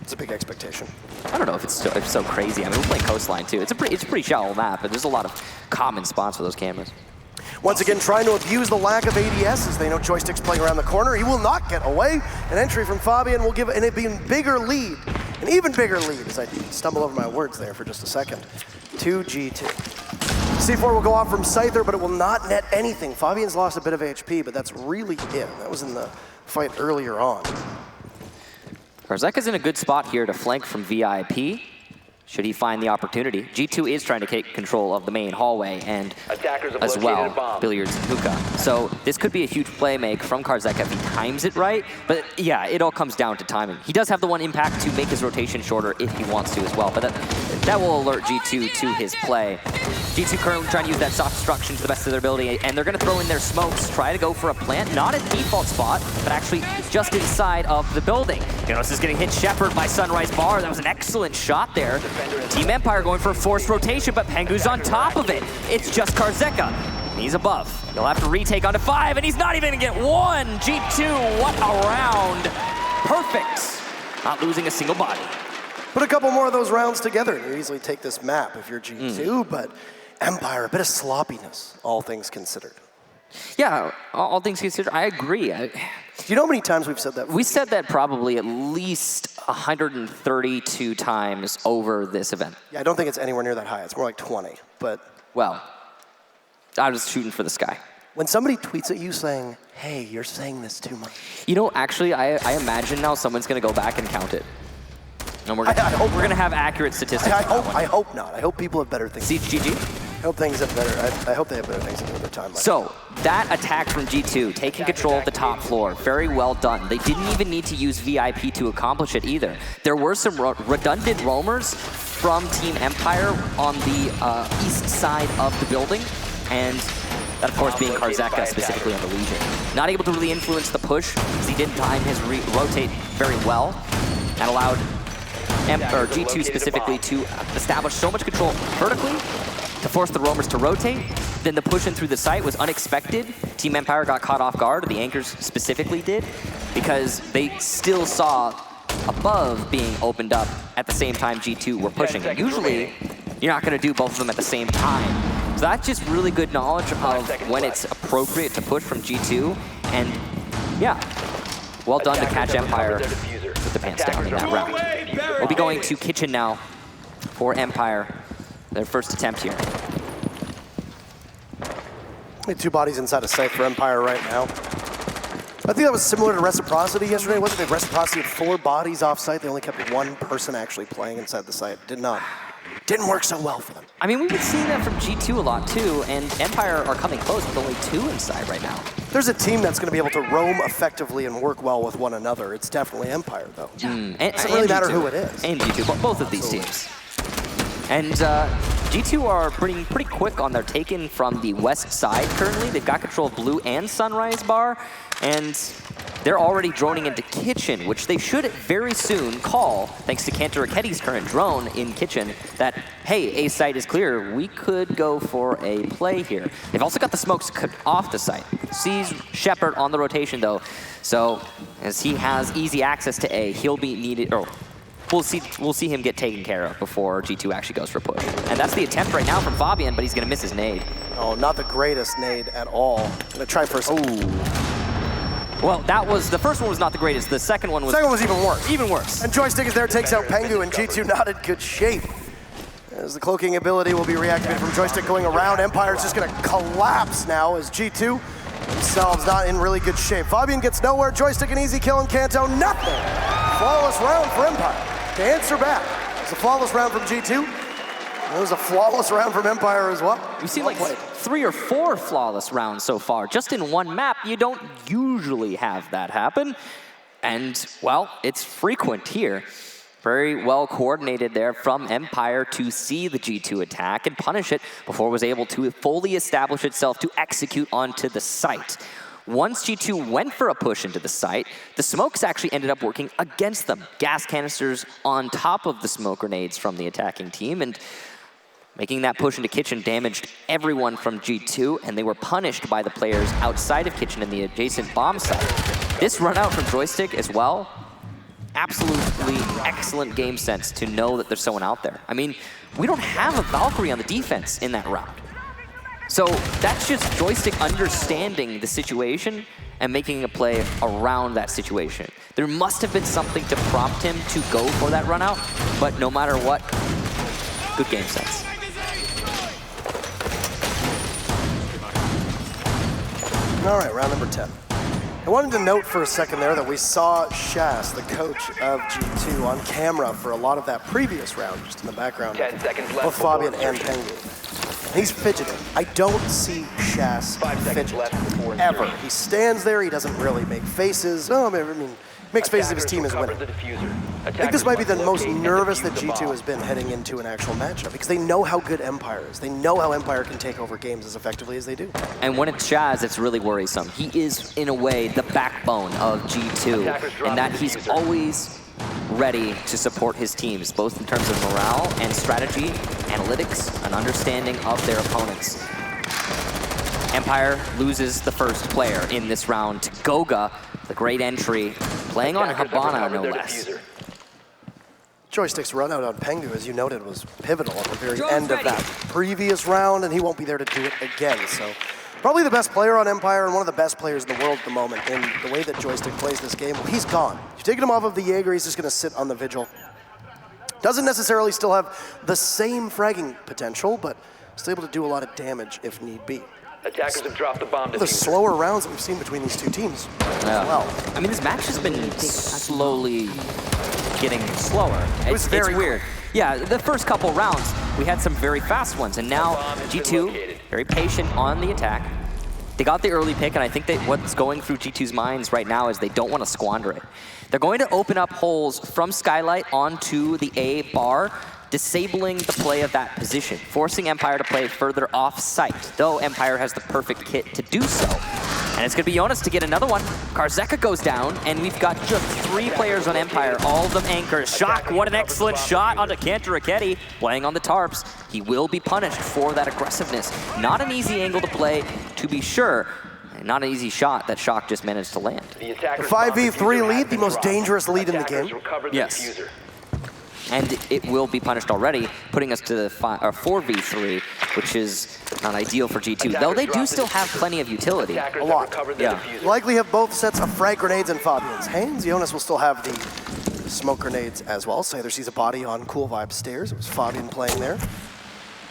It's a big expectation. I don't know if it's so crazy. I mean, we're playing Coastline, too. It's a pretty shallow map, but there's a lot of common spots for those cameras. Once again, trying to abuse the lack of ADS as they know Joystick's playing around the corner. He will not get away. An entry from Fabian will give an even bigger lead. An even bigger lead, as I stumble over my words there for just a second, to G2. C4 will go off from Scyther, but it will not net anything. Fabian's lost a bit of HP, but that's really it. That was in the fight earlier on. Karzeka's in a good spot here to flank from VIP, should he find the opportunity. G2 is trying to take control of the main hallway and as well, Billiards and Hookah. So this could be a huge play make from Karzeka if he times it right, but yeah, it all comes down to timing. He does have the one impact to make his rotation shorter if he wants to as well, but that will alert G2 to his play. G2 currently trying to use that soft destruction to the best of their ability, and they're going to throw in their smokes, try to go for a plant, not at default spot, but actually just inside of the building. Jonas is getting hit Shepard by Sunrise Bar. That was an excellent shot there. Team Empire going for a forced rotation, but Pengu's on top of it. It's just Karzeka. He's above. He'll have to retake onto 5, and he's not even going to get one. G2, what a round. Perfect. Not losing a single body. Put a couple more of those rounds together, and you easily take this map if you're G2, but Empire, a bit of sloppiness, all things considered. Yeah, all things considered, I agree. Do you know how many times we've said that? We said that probably at least 132 times over this event. Yeah, I don't think it's anywhere near that high. It's more like 20, but... Well, I was shooting for the sky. When somebody tweets at you saying, hey, you're saying this too much. You know, actually, I imagine now someone's going to go back and count it. And we're going to have accurate statistics. I hope not. I hope people have better things. GG? I hope things have better. I hope they have better things to do with their time. So, that attack from G2, taking control of the top floor, very well done. They didn't even need to use VIP to accomplish it either. There were some redundant roamers from Team Empire on the east side of the building, and that, of course, being Karzeka specifically on the Legion. Not able to really influence the push, because he didn't time his rotate very well. That allowed G2 specifically to establish so much control vertically to force the roamers to rotate. Then the push in through the site was unexpected. Team Empire got caught off guard, or the anchors specifically did, because they still saw above being opened up at the same time G2 were pushing. And usually, you're not going to do both of them at the same time. So that's just really good knowledge of when it's appropriate to push from G2. And yeah, well done to catch Empire with the pants down in that round. We'll be going to Kitchen now for Empire. Their first attempt here. Two bodies inside a site for Empire right now. I think that was similar to Reciprocity yesterday, wasn't it? Reciprocity had 4 bodies off site. They only kept 1 person actually playing inside the site. Didn't work so well for them. I mean, we've been seeing that from G2 a lot too, and Empire are coming close with only 2 inside right now. There's a team that's going to be able to roam effectively and work well with one another. It's definitely Empire, though. And it doesn't really matter who it is. And G2, both of these teams. And G2 are pretty quick on their taken from the west side currently. They've got control of Blue and Sunrise Bar, and they're already droning into Kitchen, which they should very soon call, thanks to Cantor Raketi's current drone in Kitchen, that, hey, A site is clear. We could go for a play here. They've also got the smokes cut off the site. Sees Shepard on the rotation, though. So, as he has easy access to A, he'll be needed, or we'll see him get taken care of before G2 actually goes for a push. And that's the attempt right now from Fabian, but he's going to miss his nade. Oh, not the greatest nade at all. Gonna try first. Well, the first one was not the greatest. The second one was... The second one was even worse. Even worse. And Joystick is there, takes out Pengu, and G2 not in good shape. As the cloaking ability will be reactivated from Joystick going around. Empire's just gonna collapse now as G2 themselves not in really good shape. Fabian gets nowhere, Joystick an easy kill, and Kanto nothing. Flawless round for Empire to answer back. It's a flawless round from G2. It was a flawless round from Empire as well. We've seen Well like played. 3 or 4 flawless rounds so far. Just in one map, you don't usually have that happen. And, well, it's frequent here. Very well coordinated there from Empire to see the G2 attack and punish it before it was able to fully establish itself to execute onto the site. Once G2 went for a push into the site, the smokes actually ended up working against them. Gas canisters on top of the smoke grenades from the attacking team, and making that push into Kitchen damaged everyone from G2, and they were punished by the players outside of Kitchen in the adjacent bomb site. This run out from Joystick as well, absolutely excellent game sense to know that there's someone out there. I mean, we don't have a Valkyrie on the defense in that round. So that's just Joystick understanding the situation and making a play around that situation. There must have been something to prompt him to go for that run out, but no matter what, good game sense. All right, round number 10. I wanted to note for a second there that we saw Shas, the coach of G2, on camera for a lot of that previous round, just in the background. 10 seconds left. Both Fabian and Penguin. He's fidgeting. I don't see Shas 5 seconds fidget, left before ever. insertion. He stands there, he doesn't really make faces. Oh, I mean, makes faces if his team is winning. I think this might be the most nervous that G2 has been heading into an actual matchup, because they know how good Empire is. They know how Empire can take over games as effectively as they do. And when it's Shaz, it's really worrisome. He is, in a way, the backbone of G2, in that he's always ready to support his teams, both in terms of morale and strategy, analytics, and understanding of their opponents. Empire loses the first player in this round to Goga, the great entry, playing on Habana, no less. Joystick's run out on Pengu, as you noted, was pivotal at the very end of that previous round, and he won't be there to do it again. So probably the best player on Empire and one of the best players in the world at the moment in the way that Joystick plays this game. Well, he's gone. You've taken him off of the Jaeger, he's just going to sit on the Vigil. Doesn't necessarily still have the same fragging potential, but still able to do a lot of damage if need be. Attackers have dropped the bomb. The slower rounds that we've seen between these two teams as well. I mean, this match has been slowly getting slower. It's very weird. Yeah, the first couple rounds, we had some very fast ones, and now G2, very patient on the attack. They got the early pick, and I think that what's going through G2's minds right now is they don't want to squander it. They're going to open up holes from Skylight onto the A bar, disabling the play of that position, forcing Empire to play further off-site, though Empire has the perfect kit to do so. And it's going to be Jonas to get another one. Karzeka goes down, and we've got just 3 players on Empire, all of them anchors. Shock, what an excellent shot onto Cantor Raketti, playing on the tarps. He will be punished for that aggressiveness. Not an easy angle to play, to be sure. Not an easy shot that Shock just managed to land. The 5v3 lead, the most dangerous lead in the game. Yes. And it will be punished already, putting us to the 4v3, which is not ideal for G2, though they do still have plenty of utility. A lot. Yeah. Likely have both sets of frag grenades in Fabian's hands. Jonas will still have the smoke grenades as well. Scyther sees a body on Cool Vibe stairs. It was Fabian playing there.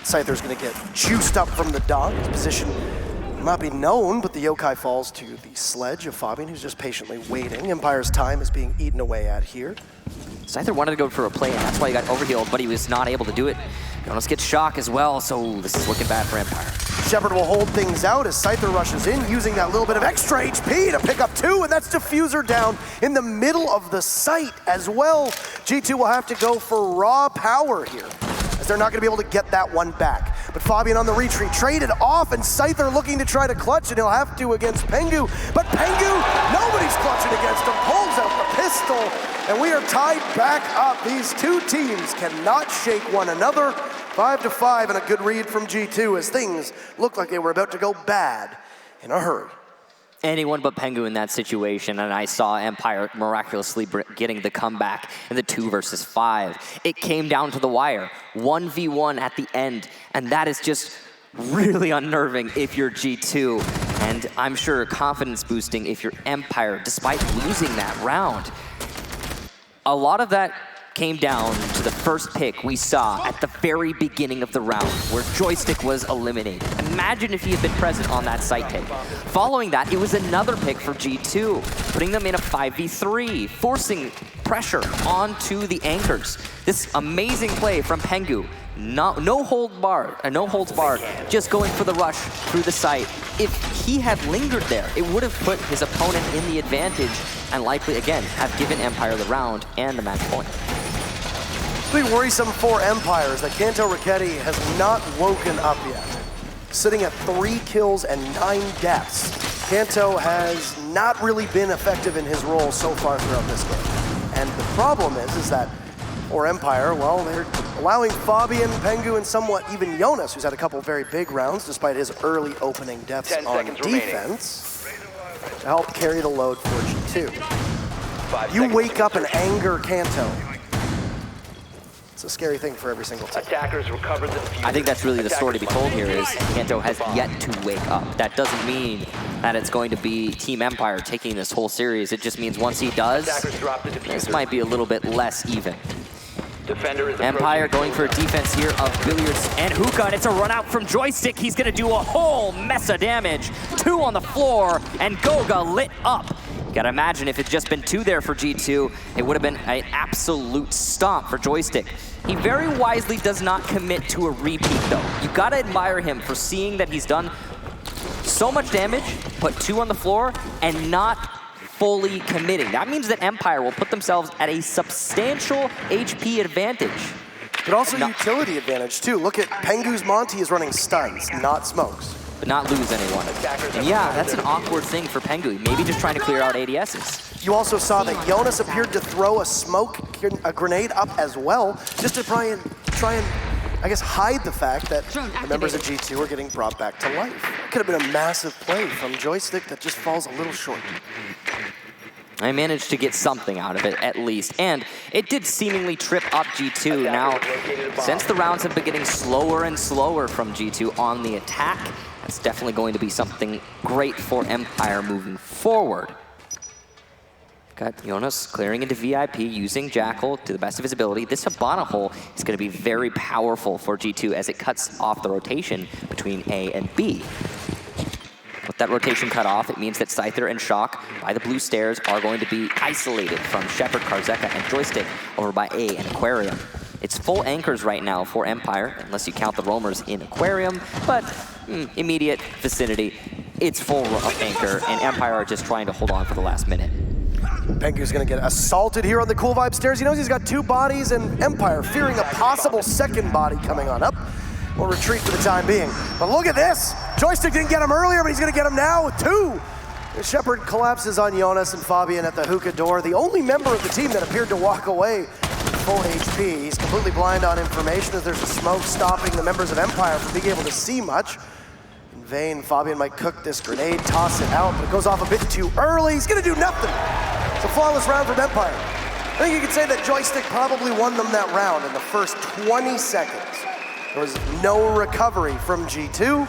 Scyther's going to get juiced up from the dog. His position will not be known, but the yokai falls to the sledge of Fabian, who's just patiently waiting. Empire's time is being eaten away at here. Scyther wanted to go for a play, and that's why he got overhealed, but he was not able to do it. Jonas gets Shock as well, so this is looking bad for Empire. Shepard will hold things out as Scyther rushes in, using that little bit of extra HP to pick up 2, and that's Diffuser down in the middle of the site as well. G2 will have to go for raw power here, as they're not going to be able to get that one back. But Fabian on the retreat, traded off, and Scyther looking to try to clutch, and he'll have to against Pengu. But Pengu, nobody's clutching against him, pulls out the pistol, and we are tied back up. These two teams cannot shake one another. 5-5, and a good read from G2 as things looked like they were about to go bad in a hurry. Anyone but Pengu in that situation, and I saw Empire miraculously getting the comeback in the 2 versus 5. It came down to the wire, 1v1 at the end, and that is just really unnerving if you're G2, and I'm sure confidence boosting if you're Empire, despite losing that round. A lot of that came down to to the first pick we saw at the very beginning of the round, where Joystick was eliminated. Imagine if he had been present on that site pick. Following that, it was another pick for G2, putting them in a 5v3, forcing pressure onto the anchors. This amazing play from Pengu. No holds barred, just going for the rush through the site. If he had lingered there, it would have put his opponent in the advantage and likely, again, have given Empire the round and the match point. Pretty worrisome for Empire is that Kanto Raketti has not woken up yet. Sitting at 3 kills and 9 deaths, Kanto has not really been effective in his role so far throughout this game. And the problem is that for Empire, well, they're allowing Fabian, Pengu, and somewhat even Jonas, who's had a couple very big rounds despite his early opening deaths on defense, to help carry the load for G2. You wake up and anger Kanto. It's a scary thing for every single team. Attackers recovered the diffuser. I think that's really the story to be told here is Kanto has yet to wake up. That doesn't mean that it's going to be Team Empire taking this whole series. It just means once he does, this might be a little bit less even. Empire going for a defense here of Billiards and Hookah, and it's a run out from Joystick. He's gonna do a whole mess of damage. 2 on the floor, and Goga lit up. You gotta imagine if it's just been 2 there for G2, it would have been an absolute stomp for Joystick. He very wisely does not commit to a repeat though. You gotta admire him for seeing that he's done so much damage, put 2 on the floor, and not fully committing. That means that Empire will put themselves at a substantial HP advantage. But also utility advantage too. Look at Pengu's Monty is running stuns, not smokes. But not lose anyone. And yeah, that's an awkward thing for Pengu. Maybe just trying to clear out ADSs. You also saw that Jonas appeared to throw a grenade up as well, just to try and I guess, hide the fact that the members of G2 are getting brought back to life. It could have been a massive play from Joystick that just falls a little short. I managed to get something out of it, at least. And it did seemingly trip up G2. Now, since the rounds have been getting slower and slower from G2 on the attack, that's definitely going to be something great for Empire moving forward. Got Jonas clearing into VIP using Jackal to the best of his ability. This Hibana hole is going to be very powerful for G2 as it cuts off the rotation between A and B. With that rotation cut off, it means that Scyther and Shock by the blue stairs are going to be isolated from Shepard, Karzeka, and Joystick over by A and Aquarium. It's full anchors right now for Empire, unless you count the roamers in Aquarium, but immediate vicinity, it's full anchor, and Empire are just trying to hold on for the last minute. Pengu's gonna get assaulted here on the Cool Vibe stairs. He knows he's got 2 bodies, and Empire, fearing a possible second body coming on up, will retreat for the time being. But look at this! Joystick didn't get him earlier, but he's gonna get him now with 2! Shepard collapses on Jonas and Fabian at the Hookah door, the only member of the team that appeared to walk away with full HP. He's completely blind on information as there's a smoke stopping the members of Empire from being able to see much. In vain, Fabian might cook this grenade, toss it out, but it goes off a bit too early. He's gonna do nothing. It's a flawless round from Empire. I think you could say that Joystick probably won them that round in the first 20 seconds. There was no recovery from G2.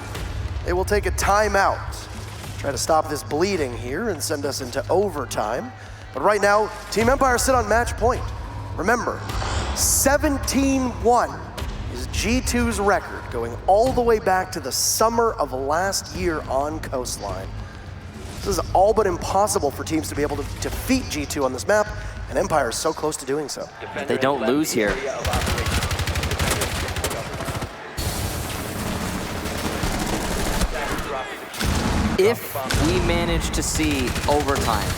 They will take a timeout. Try to stop this bleeding here and send us into overtime. But right now, Team Empire sit on match point. Remember, 17-1 is G2's record, going all the way back to the summer of last year on Coastline. This is all but impossible for teams to be able to defeat G2 on this map, and Empire is so close to doing so. They don't lose here. If we manage to see overtime,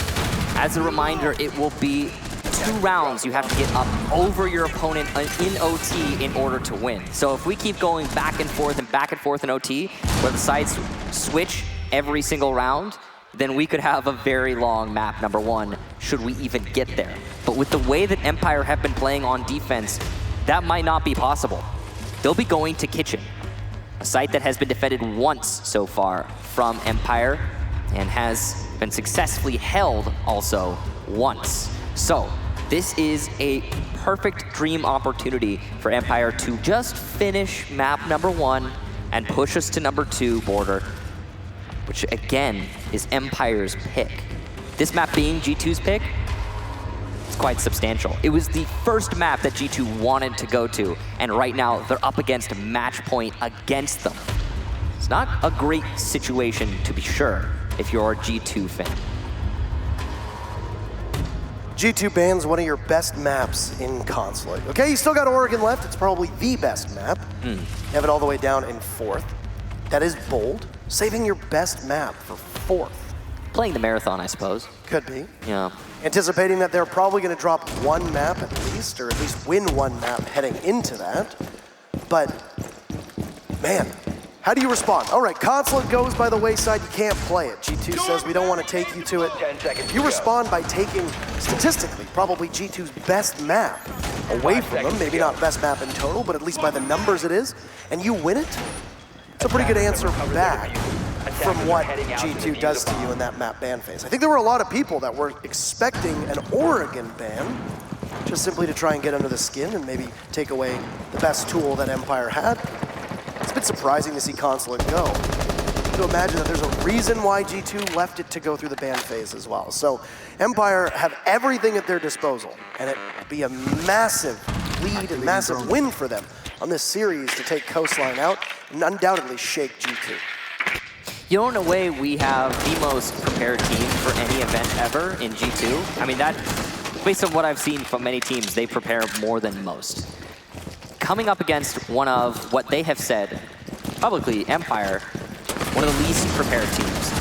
as a reminder, it will be 2 rounds you have to get up over your opponent in OT in order to win. So if we keep going back and forth in OT, where the sides switch every single round, then we could have a very long map number 1, should we even get there. But with the way that Empire have been playing on defense, that might not be possible. They'll be going to Kitchen, a site that has been defended once so far from Empire and has been successfully held also once. So this is a perfect dream opportunity for Empire to just finish map number 1 and push us to number 2 border, which again is Empire's pick. This map being G2's pick, quite substantial. It was the first map that G2 wanted to go to, and right now they're up against match point against them. It's not a great situation, to be sure, if you're a G2 fan. G2 bans one of your best maps in console. Okay, you still got Oregon left. It's probably the best map. You have it all the way down in 4th. That is bold. Saving your best map for 4th. Playing the marathon, I suppose. Could be. Yeah. Anticipating that they're probably going to drop one map at least, or at least win one map heading into that. But, man, how do you respond? All right, Consulate goes by the wayside, you can't play it. G2 says we don't want to take you to it. 10 seconds You to respond by taking, statistically, probably G2's best map away from them. Maybe not best map in total, but at least by the numbers it is. And you win it? It's a pretty good answer back from what G2 does to you in that map ban phase. I think there were a lot of people that were expecting an Oregon ban, just simply to try and get under the skin and maybe take away the best tool that Empire had. It's a bit surprising to see Consulate go. To imagine that there's a reason why G2 left it to go through the ban phase as well. So Empire have everything at their disposal, and it'd be a massive lead and massive win for them on this series to take Coastline out and undoubtedly shake G2. You know, in a way, we have the most prepared team for any event ever in G2. I mean, that, based on what I've seen from many teams, they prepare more than most. Coming up against one of what they have said publicly, Empire, one of the least prepared teams.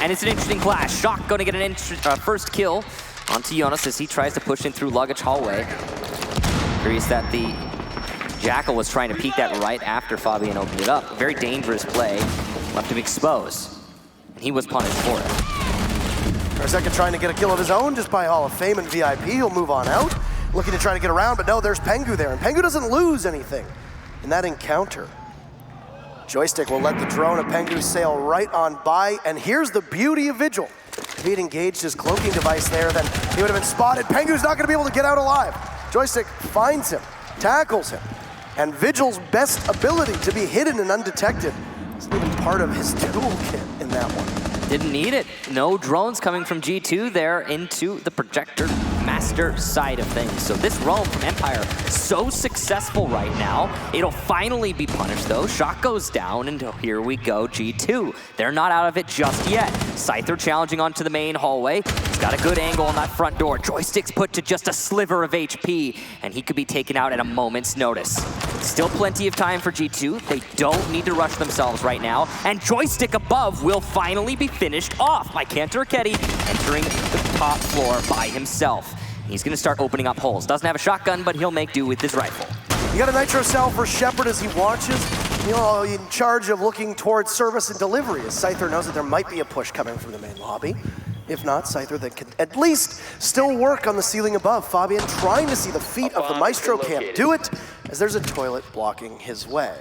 And it's an interesting clash. Shock going to get an first kill onto Jonas as he tries to push in through luggage hallway. Curious that the Jackal was trying to peek that right after Fabian opened it up. Very dangerous play, left him exposed. And he was punished for it. Karaseka trying to get a kill of his own just by Hall of Fame and VIP. He'll move on out. Looking to try to get around, but no, there's Pengu there. And Pengu doesn't lose anything in that encounter. Joystick will let the drone of Pengu sail right on by. And here's the beauty of Vigil. If he had engaged his cloaking device there, then he would have been spotted. Pengu's not going to be able to get out alive. Joystick finds him, tackles him. And Vigil's best ability to be hidden and undetected isn't even part of his toolkit in that one. Didn't need it. No drones coming from G2 there into the projector master side of things. So this roam from Empire, so successful right now. It'll finally be punished though. Shock goes down and here we go, G2. They're not out of it just yet. Scyther challenging onto the main hallway. He's got a good angle on that front door. Joystick's put to just a sliver of HP and he could be taken out at a moment's notice. Still plenty of time for G2. They don't need to rush themselves right now. And Joystick above will finally be finished off by Kantaraketi entering the top floor by himself. He's going to start opening up holes. Doesn't have a shotgun, but he'll make do with his rifle. You got a nitro cell for Shepard as he watches. You know, in charge of looking towards service and delivery, as Scyther knows that there might be a push coming from the main lobby. If not, Scyther then can at least still work on the ceiling above. Fabian trying to see the feet of the Maestro, can't do it, as there's a toilet blocking his way.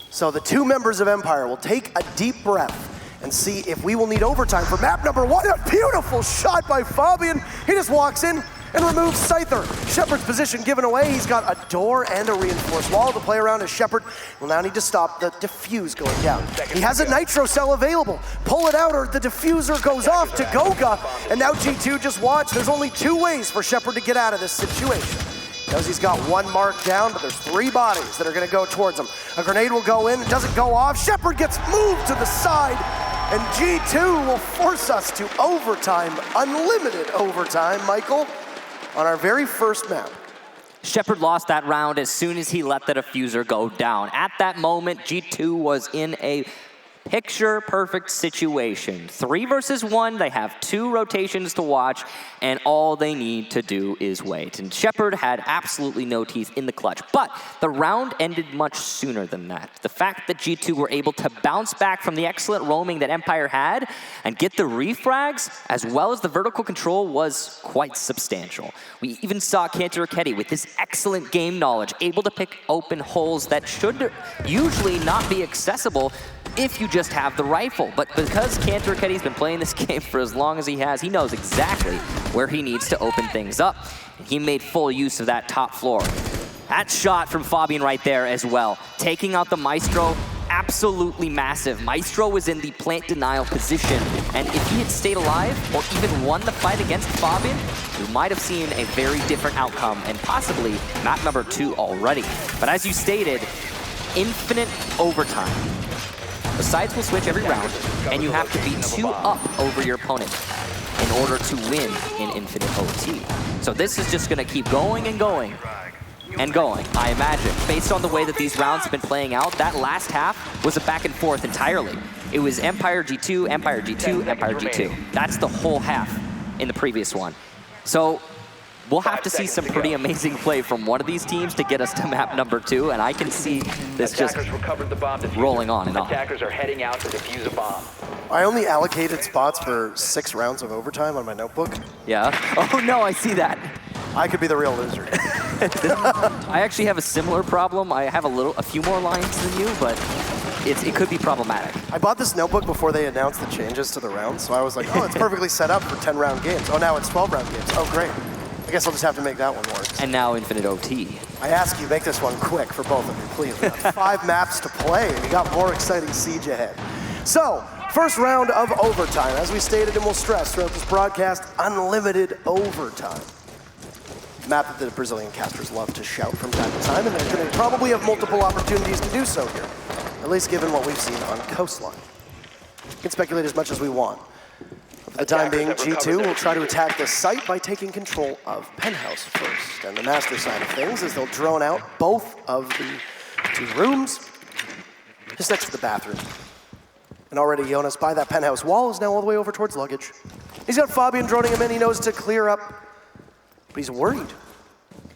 So the two members of Empire will take a deep breath and see if we will need overtime for map number 1. A beautiful shot by Fabian. He just walks in and removes Scyther. Shepard's position given away. He's got a door and a reinforced wall to play around as Shepard will now need to stop the diffuse going down. He has a nitro cell available. Pull it out or the diffuser goes off to Goga. And now G2 just watch. There's only 2 ways for Shepard to get out of this situation. Knows he's got 1 mark down, but there's 3 bodies that are gonna go towards him. A grenade will go in, it doesn't go off. Shepard gets moved to the side, and G2 will force us to overtime, unlimited overtime, Michael, on our very first map. Shepard lost that round as soon as he let the diffuser go down. At that moment, G2 was in a picture-perfect situation. 3 versus 1, they have 2 rotations to watch, and all they need to do is wait. And Shepard had absolutely no teeth in the clutch, but the round ended much sooner than that. The fact that G2 were able to bounce back from the excellent roaming that Empire had and get the refrags, as well as the vertical control, was quite substantial. We even saw Kantaraketi with his excellent game knowledge, able to pick open holes that should usually not be accessible if you just have the rifle. But because Kantaraketi's been playing this game for as long as he has, he knows exactly where he needs to open things up. And he made full use of that top floor. That shot from Fabian right there as well. Taking out the Maestro, absolutely massive. Maestro was in the plant denial position, and if he had stayed alive or even won the fight against Fabian, we might have seen a very different outcome and possibly map number 2 already. But as you stated, infinite overtime. The sides will switch every round, and you have to be 2 up over your opponent in order to win in infinite OT. So this is just gonna keep going and going and going, I imagine. Based on the way that these rounds have been playing out, that last half was a back and forth entirely. It was Empire G2, Empire G2, Empire G2. That's the whole half in the previous one. So we'll have to see some pretty amazing play from one of these teams to get us to map number 2, and I can see this just rolling on and on. Attackers are heading out to defuse a bomb. I only allocated spots for 6 rounds of overtime on my notebook. Yeah. Oh no, I see that. I could be the real loser. I actually have a similar problem. I have a few more lines than you, but it could be problematic. I bought this notebook before they announced the changes to the rounds, so I was like, oh, it's perfectly set up for 10-round games. Oh, now it's 12-round games. Oh, great. I guess I'll just have to make that one work. And now infinite OT. I ask you, make this one quick for both of you, please. We got 5 maps to play, and we got more exciting siege ahead. So, first round of overtime. As we stated and will stress throughout this broadcast, unlimited overtime. Map that the Brazilian casters love to shout from time to time, and they're going to probably have multiple opportunities to do so here, at least given what we've seen on Coastline. We can speculate as much as we want. For the time being, G2 will try to attack this site by taking control of Penthouse first. And the master side of things is they'll drone out both of the 2 rooms, just next to the bathroom. And already Jonas, by that Penthouse wall, is now all the way over towards luggage. He's got Fabian droning him in, he knows to clear up, but he's worried.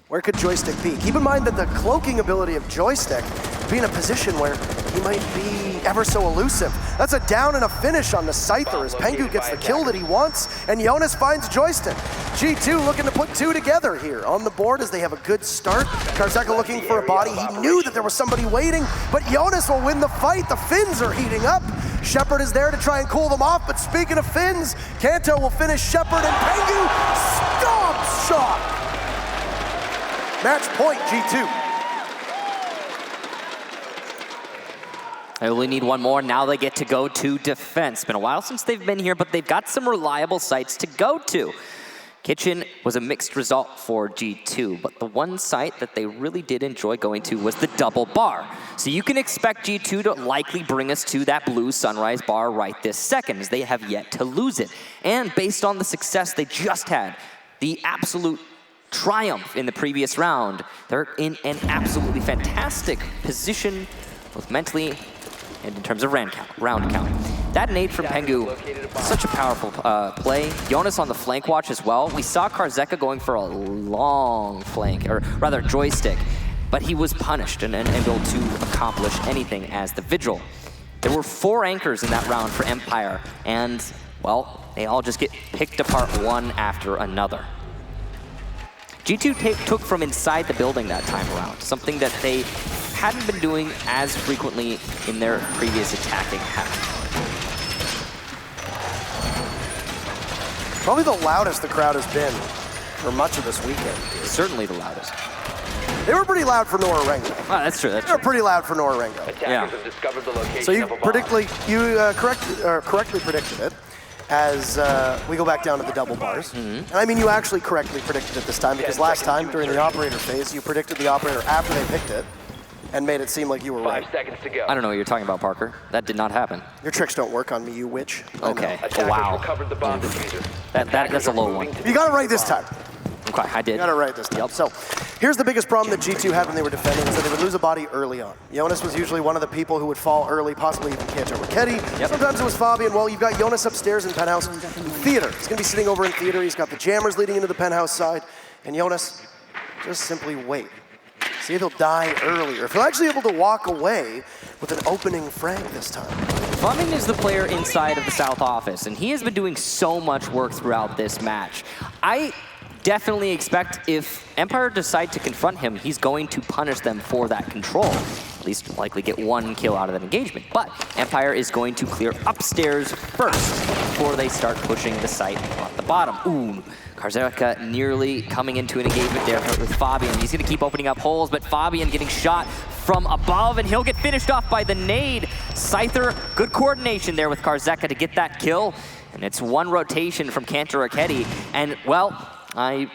Where could Joystick be? Keep in mind that the cloaking ability of Joystick be in a position where he might be ever so elusive. That's a down and a finish on the Scyther as Pengu gets the kill that he wants, and Jonas finds Joystick. G2 looking to put 2 together here on the board as they have a good start. Karzeka looking for a body. He knew that there was somebody waiting, but Jonas will win the fight. The Finns are heating up. Shepard is there to try and cool them off, but speaking of Finns, Kanto will finish Shepard, and Pengu stomps shot. Match point, G2. I only need one more. Now they get to go to defense. Been a while since they've been here, but they've got some reliable sites to go to. Kitchen was a mixed result for G2, but the one site that they really did enjoy going to was the double bar. So you can expect G2 to likely bring us to that blue sunrise bar right this second, as they have yet to lose it. And based on the success they just had, the absolute triumph in the previous round, they're in an absolutely fantastic position, both mentally and in terms of round count. That nade from Pengu, such a powerful play. Jonas on the flank watch as well. We saw Karzeka going for a long flank, or rather joystick, but he was punished and unable to accomplish anything as the Vigil. There were 4 anchors in that round for Empire, and, well, they all just get picked apart one after another. G2 took from inside the building that time around, something that they hadn't been doing as frequently in their previous attacking half. Probably the loudest the crowd has been for much of this weekend. Certainly the loudest. They were pretty loud for Norarengo. Oh, that's true. They were pretty loud for Norarengo. Attackers have discovered the location So you of a bomb. correctly predicted it as we go back down to the double bars. And I mean, you actually correctly predicted it this time, because last time during the operator phase, you predicted the operator after they picked it and made it seem like you were right. 5 seconds to go. I don't know what you're talking about, Parker. That did not happen. Your tricks don't work on me, you witch. I Okay. know. Attackers Wow. recovered the bomb diffuser. That's a low one. You got it right this time. Okay, I did. You got it right this time. Yep. So here's the biggest problem that G2 had when they were defending, is that they would lose a body early on. Jonas was usually one of the people who would fall early, possibly even Kanto or Ketty. Yep. Sometimes it was Fabian. Well, you've got Jonas upstairs in Penthouse. Theater. He's going to be sitting over in Theater. He's got the jammers leading into the Penthouse side. And Jonas, just simply wait. See if he'll die early, or if he'll actually able to walk away with an opening frag this time. Fabian is the player inside of the South office, and he has been doing so much work throughout this match. I definitely expect if Empire decide to confront him, he's going to punish them for that control. At least likely get 1 kill out of that engagement. But Empire is going to clear upstairs first before they start pushing the site at the bottom. Ooh, Karzeka nearly coming into an engagement there with Fabian. He's going to keep opening up holes, but Fabian getting shot from above, and he'll get finished off by the nade. Scyther, good coordination there with Karzeka to get that kill. And it's one rotation from Cantor Raketti. And, well, I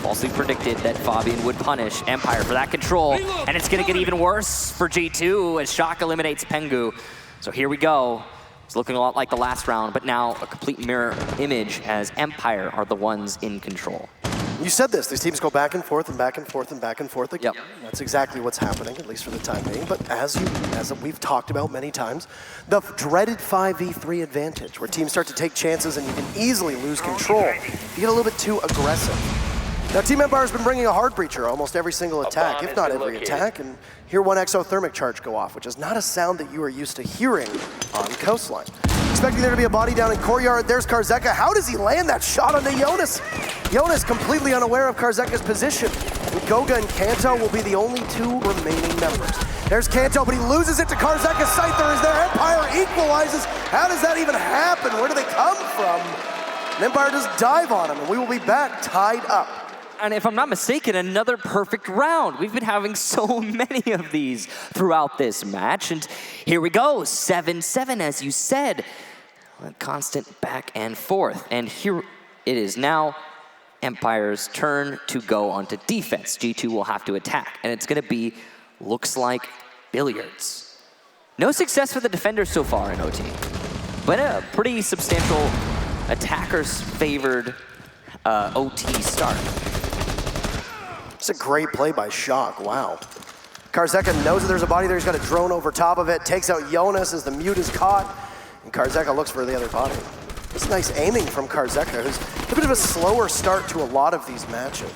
falsely predicted that Fabian would punish Empire for that control. And it's going to get even worse for G2 as Shock eliminates Pengu. So here we go. It's looking a lot like the last round, but now a complete mirror image as Empire are the ones in control. You said this, these teams go back and forth and back and forth and back and forth again. Yep. That's exactly what's happening, at least for the time being. But as we've talked about many times, the dreaded 5v3 advantage, where teams start to take chances and you can easily lose control if you get a little bit too aggressive. Now, Team Empire's been bringing a hard breacher almost every single attack, if not every attack, and hear one exothermic charge go off, which is not a sound that you are used to hearing on Coastline. Expecting there to be a body down in Courtyard. There's Karzeka. How does he land that shot onto Jonas? Jonas completely unaware of Karzeka's position. Goga and Kanto will be the only two remaining members. There's Kanto, but he loses it to Karzeka. Scyther is there. Empire equalizes. How does that even happen? Where do they come from? And Empire just dive on him, and we will be back tied up. And if I'm not mistaken, another perfect round. We've been having so many of these throughout this match. And here we go, 7-7, as you said. A constant back and forth. And here it is now Empire's turn to go onto defense. G2 will have to attack. And it's going to be, looks like, Billiards. No success for the defenders so far in OT. But a pretty substantial attackers-favored OT start. It's a great play by Shock, wow. Karzeka knows that there's a body there, he's got a drone over top of it, takes out Jonas as the mute is caught, and Karzeka looks for the other body. It's nice aiming from Karzeka, who's a bit of a slower start to a lot of these matches.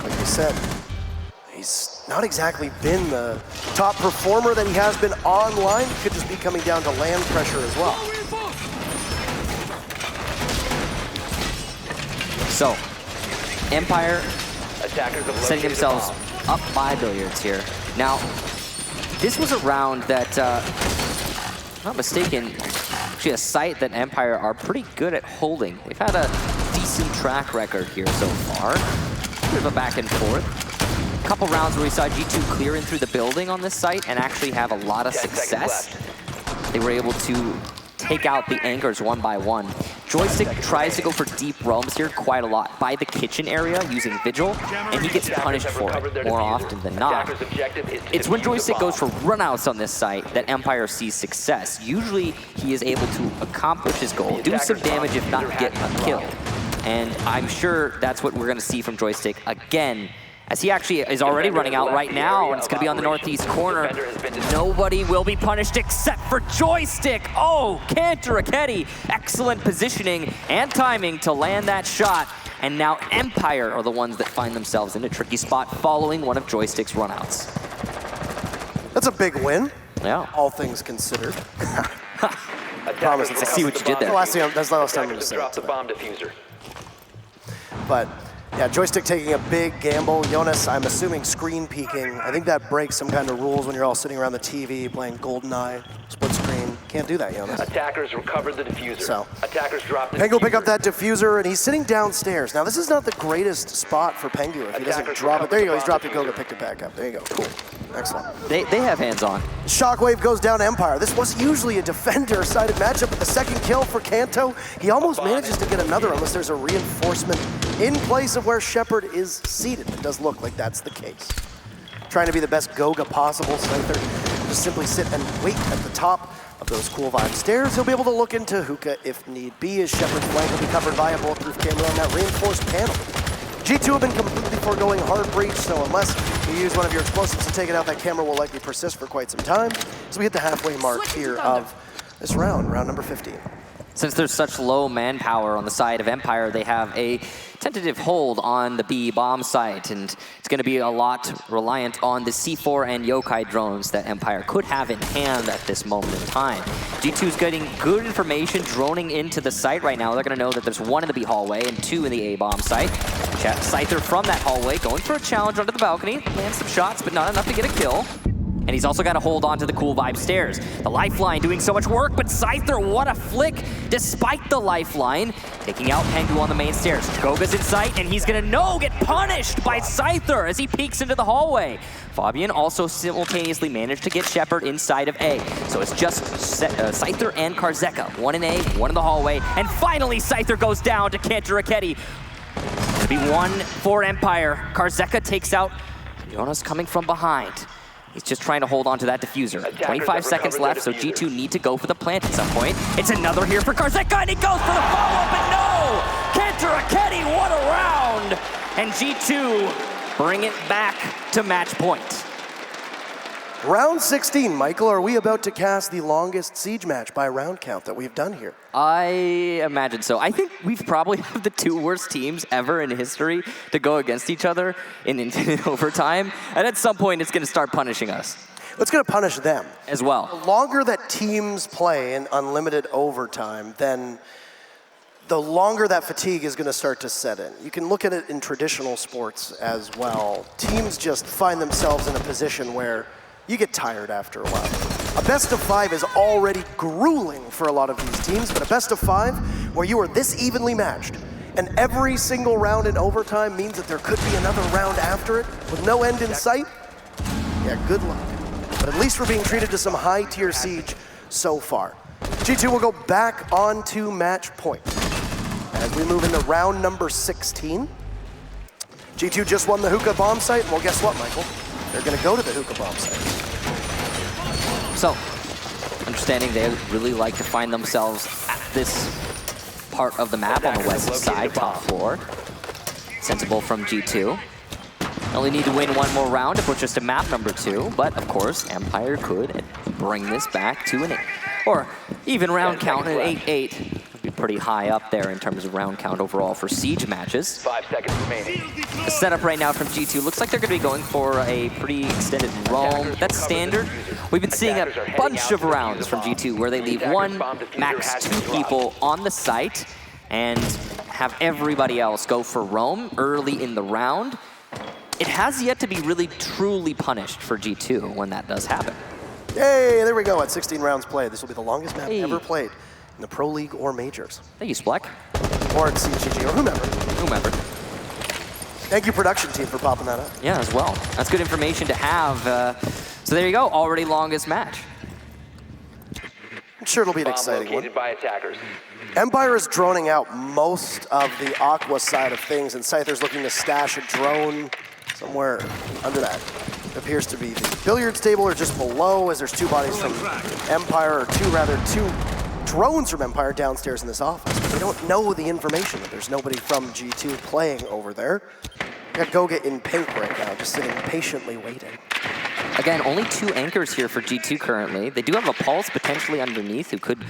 Like you said, he's not exactly been the top performer that he has been online. He could just be coming down to land pressure as well. So, Empire Attackers have setting located themselves the bomb. up by Billiards here. Now, this was a round that, if I'm not mistaken, actually a site that Empire are pretty good at holding. They've had a decent track record here so far. Bit of a back and forth. A couple rounds where we saw G2 clear in through the building on this site and actually have a lot of 10 success. seconds left. They were able to take out the anchors one by one. Joystick tries to go for deep roams here quite a lot by the kitchen area using Vigil, and he gets punished for it more often than not. It's when Joystick goes for runouts on this site that Empire sees success. Usually he is able to accomplish his goal, do some damage if not get a kill. And I'm sure that's what we're gonna see from Joystick again, as he actually is already running out right now, and it's going to be on the northeast corner. Nobody will be punished except for Joystick. Oh, Cantor Raketti, excellent positioning and timing to land that shot. And now Empire are the ones that find themselves in a tricky spot following one of Joystick's runouts. That's a big win, Yeah. all things considered. Promise. I see what you did there. That's the last time I'm going to say Drop it. the bomb diffuser. But yeah, Joystick taking a big gamble. Jonas, I'm assuming screen peeking. I think that breaks some kind of rules when you're all sitting around the TV playing GoldenEye, split screen. Can't do that, Jonas. Attackers recovered the diffuser. So, Attackers dropped the Pengu pick diffuser. up that diffuser, and he's sitting downstairs. Now, this is not the greatest spot for Pengu if he doesn't Attackers drop it. There you go, he's dropped recovered it, the Goga picked it back up. There you go, cool, excellent. They have hands on. Shockwave goes down to Empire. This was usually a defender-sided matchup, but the second kill for Kanto, he almost manages to get another unless there's a reinforcement in place of where Shepard is seated. It does look like that's the case. Trying to be the best Goga possible, Scyther just simply sit and wait at the top of those cool vibe stairs. He'll be able to look into Hookah if need be, as Shepard's flank will be covered by a bulletproof camera on that reinforced panel. G2 have been completely foregoing hard breach, so unless you use one of your explosives to take it out, that camera will likely persist for quite some time. So we hit the halfway mark here of this round number 15. Since there's such low manpower on the side of Empire, they have a tentative hold on the B bomb site, and it's going to be a lot reliant on the C4 and Yokai drones that Empire could have in hand at this moment in time. G2's getting good information droning into the site right now. They're going to know that there's one in the B hallway and two in the A bomb site. Scyther from that hallway going for a challenge onto the balcony, lands some shots, but not enough to get a kill. And he's also got to hold on to the cool vibe stairs. The lifeline doing so much work, but Scyther, what a flick, despite the lifeline. Taking out Pengu on the main stairs. Goga's in sight, and he's gonna get punished by Scyther as he peeks into the hallway. Fabian also simultaneously managed to get Shepard inside of A. So it's just Scyther and Karzeka. One in A, one in the hallway, and finally Scyther goes down to Cantor Raketti. It'll be 1 for Empire. Karzeka takes out Jonas coming from behind. He's just trying to hold on to that diffuser. 25 seconds left, so G2 need to go for the plant at some point. It's another here for Karzeka, and he goes for the follow-up, and no! Cantor Raketti, what a round! And G2 bring it back to match point. Round 16, Michael, are we about to cast the longest siege match by round count that we've done here? I imagine so. I think we've probably have the 2 worst teams ever in history to go against each other in overtime, and at some point it's going to start punishing us. It's going to punish them. As well. The longer that teams play in unlimited overtime, then the longer that fatigue is going to start to set in. You can look at it in traditional sports as well. Teams just find themselves in a position where you get tired after a while. A best of 5 is already grueling for a lot of these teams, but a best of 5 where you are this evenly matched and every single round in overtime means that there could be another round after it with no end in sight, yeah, good luck. But at least we're being treated to some high-tier siege so far. G2 will go back onto match point as we move into round number 16. G2 just won the Hookah bomb site, well, guess what, Michael? They're going to go to the Hookah bomb site. So, understanding they really like to find themselves at this part of the map on the west side, top floor. Sensible from G2. Only need to win 1 more round to push us to map number 2, but of course, Empire could bring this back to an 8, or even round count at 8-8. Be pretty high up there in terms of round count overall for siege matches. 5 seconds remaining. The setup right now from G2 looks like they're going to be going for a pretty extended roam. That's standard. We've been seeing a bunch of rounds from G2 where they leave 1, max 2 people on the site and have everybody else go for roam early in the round. It has yet to be really truly punished for G2 when that does happen. Hey, there we go at 16 rounds played. This will be the longest map ever played in the Pro League or Majors. Thank you, Spleck. Or at CGG, or whomever. Whomever. Thank you, production team, for popping that up. Yeah, as well. That's good information to have. So there you go, already longest match. I'm sure it'll be an exciting one. By attackers. Empire is droning out most of the Aqua side of things, and Scyther's looking to stash a drone somewhere under that. It appears to be the billiards table or just below, as there's 2 bodies from Empire, or 2 drones from Empire downstairs in this office. But they don't know the information that there's nobody from G2 playing over there. We got Goga in pink right now, just sitting patiently waiting. Again, only 2 anchors here for G2 currently. They do have a Pulse potentially underneath who could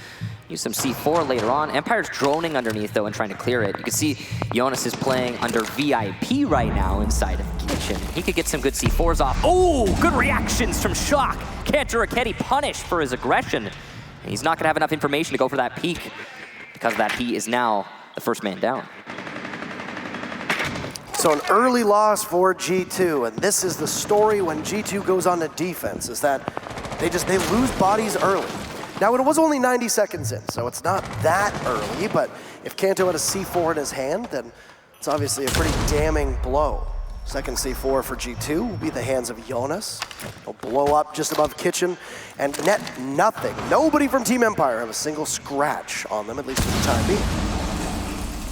use some C4 later on. Empire's droning underneath though and trying to clear it. You can see Jonas is playing under VIP right now inside of the kitchen. He could get some good C4s off. Oh, good reactions from Shock. Cantor Raketti punished for his aggression. And he's not gonna have enough information to go for that peek. Because of that, he is now the first man down. So an early loss for G2, and this is the story when G2 goes on to defense, is that they lose bodies early. Now, it was only 90 seconds in, so it's not that early, but if Kanto had a C4 in his hand, then it's obviously a pretty damning blow. Second C4 for G2 will be the hands of Jonas. He'll blow up just above kitchen and net nothing. Nobody from Team Empire have a single scratch on them, at least for the time being.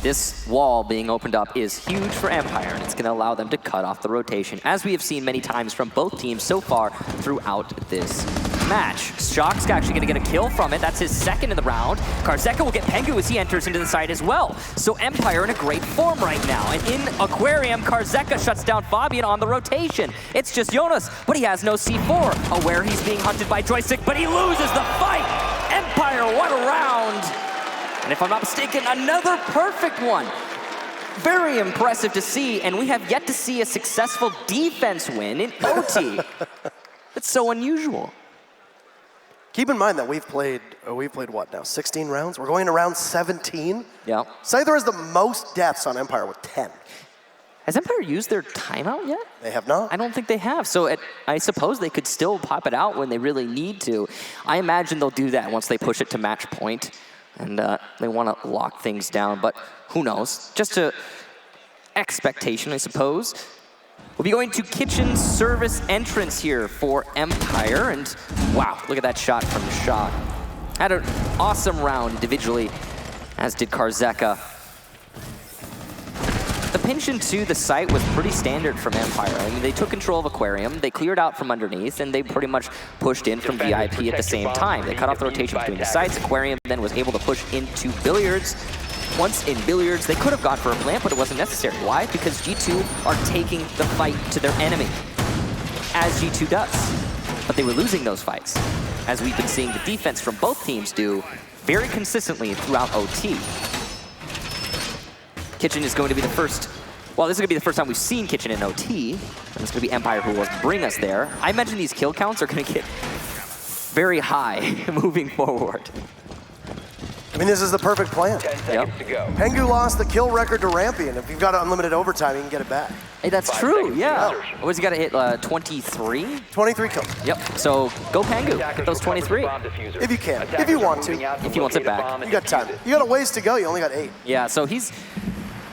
This wall being opened up is huge for Empire, and it's going to allow them to cut off the rotation, as we have seen many times from both teams so far throughout this match. Shock's actually going to get a kill from it. That's his second in the round. Karzeka will get Pengu as he enters into the site as well. So Empire in a great form right now. And in Aquarium, Karzeka shuts down Fabian on the rotation. It's just Jonas, but he has no C4. Aware he's being hunted by Joystick, but he loses the fight. Empire, what a round. And if I'm not mistaken, another perfect one. Very impressive to see, and we have yet to see a successful defense win in OT. That's so unusual. Keep in mind that we've played what now, 16 rounds? We're going to round 17. Yeah. Scyther has the most deaths on Empire with 10. Has Empire used their timeout yet? They have not. I don't think they have. So I suppose they could still pop it out when they really need to. I imagine they'll do that once they push it to match point. And they want to lock things down. But who knows? Just a expectation, I suppose. We'll be going to kitchen service entrance here for Empire. And wow, look at that shot from Shock. Had an awesome round individually, as did Karzeka. The pinch into the site was pretty standard from Empire. I mean, they took control of Aquarium, they cleared out from underneath, and they pretty much pushed in from VIP at the same time. They cut off the rotation between the sites. Aquarium then was able to push into Billiards. Once in Billiards, they could have gone for a plant, but it wasn't necessary. Why? Because G2 are taking the fight to their enemy, as G2 does. But they were losing those fights, as we've been seeing the defense from both teams do very consistently throughout OT. Kitchen is going to be the first, well, this is going to be the first time we've seen Kitchen in OT, and it's going to be Empire who will bring us there. I imagine these kill counts are going to get very high moving forward. I mean, this is the perfect plan. 10 seconds to go. Pengu lost the kill record to Rampion. If you've got unlimited overtime, you can get it back. Hey, that's 5 true, seconds yeah. to insertion. What's he got to hit, 23? 23 kills. Yep, so go Pengu, get those 23. If you can, if you want to. If he wants it back. You got time. You got a ways to go, you only got 8. Yeah, so he's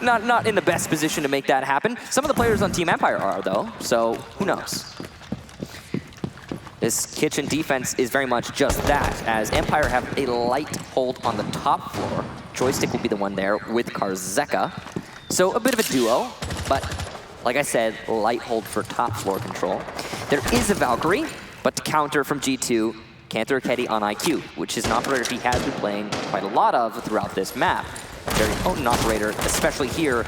not in the best position to make that happen. Some of the players on Team Empire are, though, so who knows? This Kitchen defense is very much just that, as Empire have a light hold on the top floor. Joystick will be the one there with Karzeka. So a bit of a duo, but like I said, light hold for top floor control. There is a Valkyrie, but to counter from G2, Cantor Ketty on IQ, which is an operator he has been playing quite a lot of throughout this map. Very potent operator, especially here,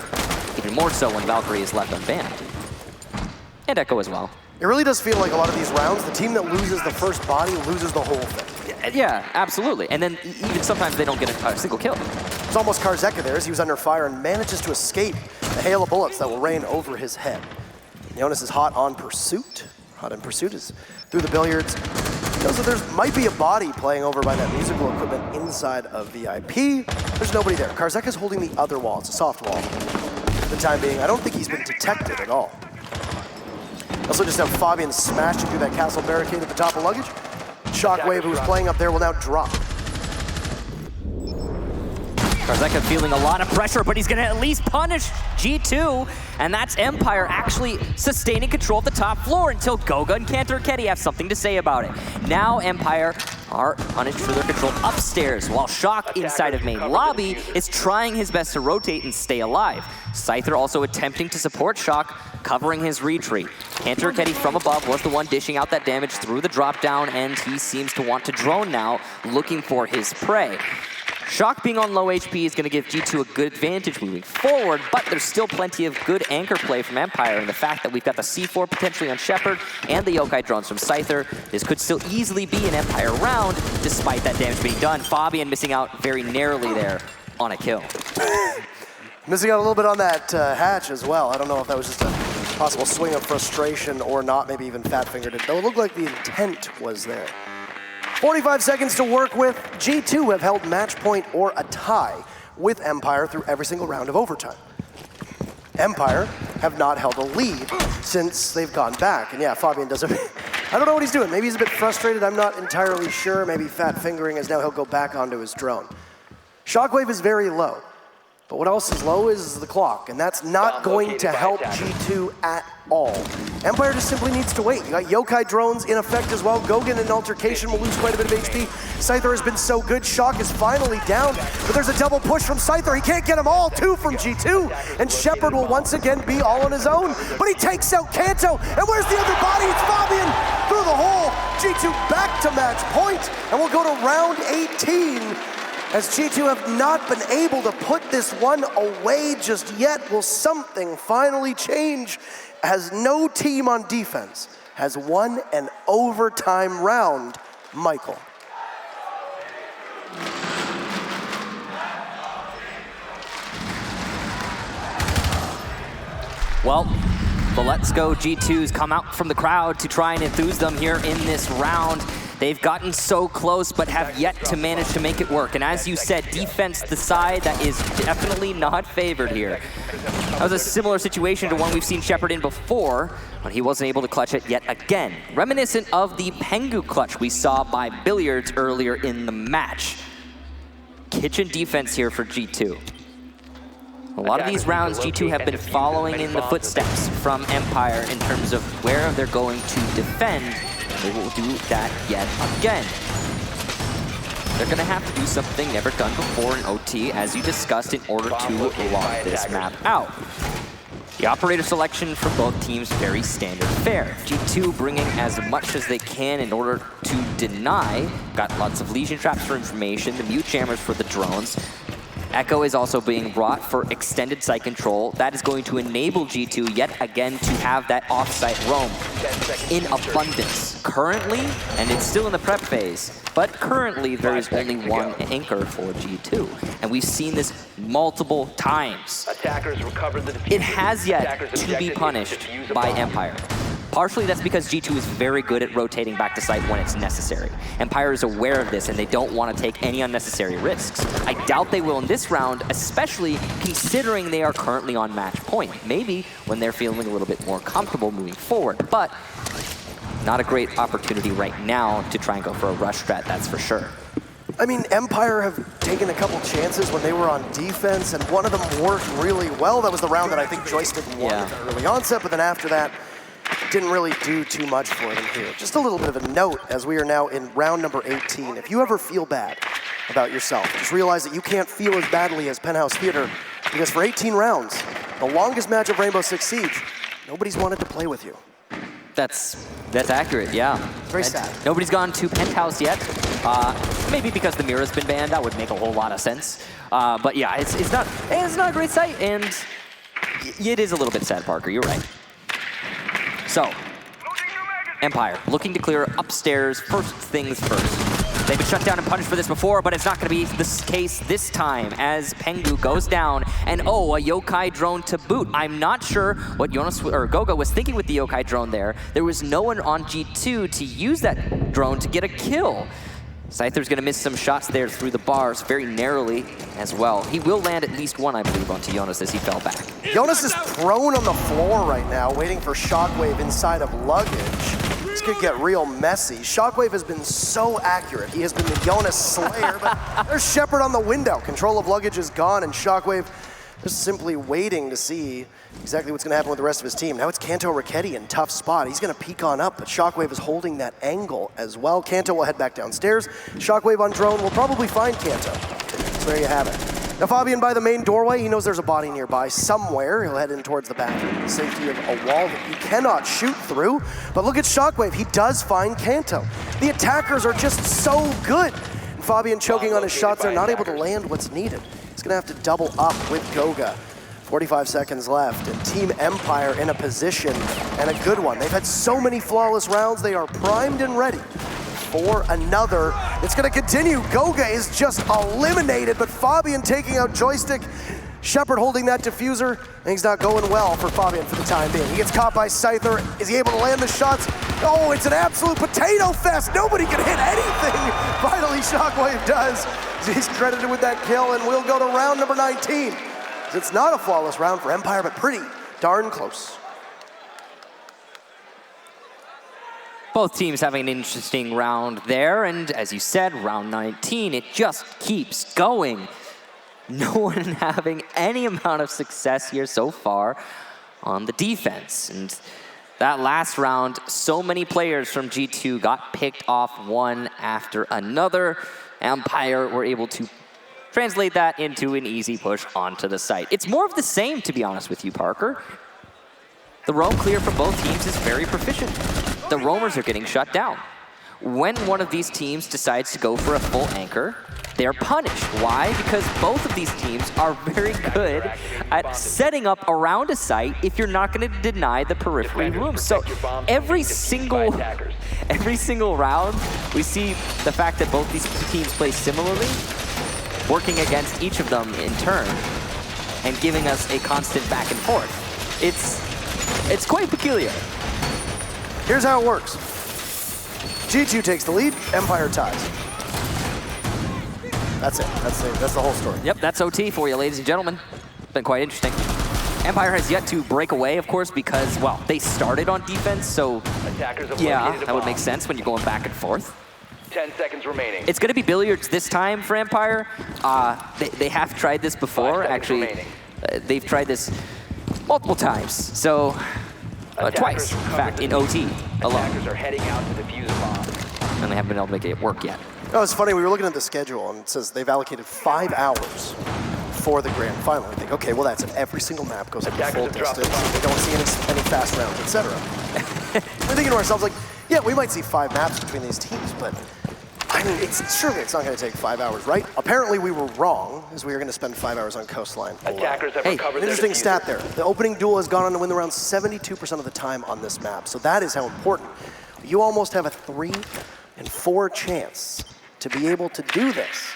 even more so when Valkyrie is left unbanned. And Echo as well. It really does feel like a lot of these rounds, the team that loses the first body loses the whole thing. Yeah, absolutely. And then even sometimes they don't get a single kill. It's almost Karzeka there as he was under fire and manages to escape the hail of bullets that will rain over his head. Jonas is hot on pursuit. Hot in pursuit is through the Billiards. He knows that there might be a body playing over by that musical equipment inside of VIP. There's nobody there. Karzeka's holding the other wall. It's a soft wall. For the time being, I don't think he's been detected at all. Also just have Fabian smashing through that castle barricade at the top of luggage. Shockwave, who was playing up there, will now drop. Karzeka feeling a lot of pressure, but he's going to at least punish G2, and that's Empire actually sustaining control of the top floor until Goga and Cantor Ketty have something to say about it. Now Empire are punished for their control upstairs, while Shock inside of main lobby is trying his best to rotate and stay alive. Scyther also attempting to support Shock, covering his retreat. Cantor Ketty from above was the one dishing out that damage through the drop down, and he seems to want to drone now, looking for his prey. Shock being on low HP is going to give G2 a good advantage moving forward, but there's still plenty of good anchor play from Empire, and the fact that we've got the C4 potentially on Shepard and the Yokai drones from Scyther, this could still easily be an Empire round despite that damage being done. Fabian missing out very narrowly there on a kill. Missing out a little bit on that hatch as well. I don't know if that was just a possible swing of frustration or not, maybe even fat-fingered it, though it looked like the intent was there. 45 seconds to work with. G2 have held match point or a tie with Empire through every single round of overtime. Empire have not held a lead since they've gone back. And yeah, Fabian does a bit, I don't know what he's doing. Maybe he's a bit frustrated, I'm not entirely sure. Maybe fat fingering as now he'll go back onto his drone. Shockwave is very low, but what else is low is the clock, and that's not going to help G2 at all. Empire just simply needs to wait. You got Yokai drones in effect as well. Gogan in altercation will lose quite a bit of HP. Scyther has been so good. Shock is finally down, but there's a double push from Scyther. He can't get them all, two from G2, and Shepard will once again be all on his own, but he takes out Kanto, and where's the other body? It's Fabian through the hole. G2 back to match point, and we'll go to round 18. As G2 have not been able to put this one away just yet. Will something finally change as no team on defense has won an overtime round? Michael. Well, the Let's Go G2s come out from the crowd to try and enthuse them here in this round. They've gotten so close, but have yet to manage to make it work. And as you said, defense, the side that is definitely not favored here. That was a similar situation to one we've seen Shepard in before, but he wasn't able to clutch it yet again. Reminiscent of the Pengu clutch we saw by Billiards earlier in the match. Kitchen defense here for G2. A lot of these rounds, G2 have been following in the footsteps from Empire in terms of where they're going to defend. They will do that yet again. They're going to have to do something never done before in OT, as you discussed, in order to lock this map out. The operator selection for both teams, very standard fare. G2 bringing as much as they can in order to deny. Got lots of Legion traps for information, the mute jammers for the drones. Echo is also being brought for extended site control. That is going to enable G2 yet again to have that off-site roam in abundance. Currently, and it's still in the prep phase, but currently there is only one anchor for G2. And we've seen this multiple times. Attackers recovered the diffuser. It has yet to be punished by Empire. Partially that's because G2 is very good at rotating back to site when it's necessary. Empire is aware of this and they don't want to take any unnecessary risks. I doubt they will in this round, especially considering they are currently on match point. Maybe when they're feeling a little bit more comfortable moving forward, but not a great opportunity right now to try and go for a rush strat, that's for sure. I mean, Empire have taken a couple chances when they were on defense, and one of them worked really well. That was the round that I think Joystick won at the early onset, but then after that, didn't really do too much for them here. Just a little bit of a note as we are now in round number 18. If you ever feel bad about yourself, just realize that you can't feel as badly as Penthouse Theater, because for 18 rounds, the longest match of Rainbow Six Siege, nobody's wanted to play with you. That's accurate, yeah. It's very sad. Nobody's gone to Penthouse yet. Maybe because the mirror's been banned, that would make a whole lot of sense. But yeah, it's not a great sight, and it is a little bit sad, Parker, you're right. So, Empire looking to clear upstairs first things first. They've been shut down and punished for this before, but it's not going to be the case this time as Pengu goes down, and oh, a Yokai drone to boot. I'm not sure what Jonas or Goga was thinking with the Yokai drone there. There was no one on G2 to use that drone to get a kill. Scyther's going to miss some shots there through the bars very narrowly as well. He will land at least one, I believe, onto Jonas as he fell back. Jonas is prone on the floor right now, waiting for Shockwave inside of luggage. This could get real messy. Shockwave has been so accurate. He has been the Jonas slayer, but there's Shepard on the window. Control of luggage is gone, and Shockwave just simply waiting to see exactly what's going to happen with the rest of his team. Now it's Kanto Raketti in tough spot. He's going to peek on up, but Shockwave is holding that angle as well. Kanto will head back downstairs. Shockwave on drone will probably find Kanto. So there you have it. Now Fabian by the main doorway, he knows there's a body nearby somewhere. He'll head in towards the bathroom, the safety of a wall that he cannot shoot through. But look at Shockwave, he does find Kanto. The attackers are just so good. And Fabian choking on his shots, they're not able to land what's needed. He's going to have to double up with Goga. 45 seconds left, and Team Empire in a position, and a good one. They've had so many flawless rounds, they are primed and ready for another. It's going to continue. Goga is just eliminated, but Fabian taking out Joystick. Shepard holding that diffuser. Things not going well for Fabian for the time being. He gets caught by Scyther. Is he able to land the shots? Oh, it's an absolute potato fest. Nobody can hit anything. Finally, Shockwave does. He's credited with that kill, and we'll go to round number 19. It's not a flawless round for Empire, but pretty darn close. Both teams having an interesting round there, and as you said, round 19, it just keeps going. No one having any amount of success here so far on the defense. And that last round, so many players from G2 got picked off one after another. Empire were able to translate that into an easy push onto the site. It's more of the same, to be honest with you, Parker. The roam clear for both teams is very proficient. The roamers are getting shut down. When one of these teams decides to go for a full anchor, they're punished. Why? Because both of these teams are very good at setting up around a site if you're not going to deny the periphery room. So every single round, we see the fact that both these teams play similarly, working against each of them in turn, and giving us a constant back and forth. It's quite peculiar. Here's how it works. G2 takes the lead, Empire ties. That's it. That's the whole story. Yep, that's OT for you, ladies and gentlemen. Been quite interesting. Empire has yet to break away, of course, because, well, they started on defense, so Attackers have yeah, located a that would bomb. make sense when you're going back and forth. 10 seconds remaining. It's going to be Billiards this time for Empire. They have tried this before, 5 seconds actually. remaining. They've tried this multiple times, so twice, in fact, in OT alone. Attackers are heading out to defuse a bomb. And they haven't been able to make it work yet. Oh, it's funny, we were looking at the schedule, and it says they've allocated 5 hours for the grand final. I think, okay, well, that's it. Every single map goes up to full Attackers have dropped distance. the We don't see any fast rounds, etc. We're thinking to ourselves, like, yeah, we might see 5 maps between these teams, but I mean, surely it's not going to take 5 hours, right? Apparently, we were wrong, as we were going to spend 5 hours on coastline. Attackers have Hey, recovered their Interesting diffuser. stat there. The opening duel has gone on to win the round 72% of the time on this map, so that is how important. You almost have a 3 in 4 chance to be able to do this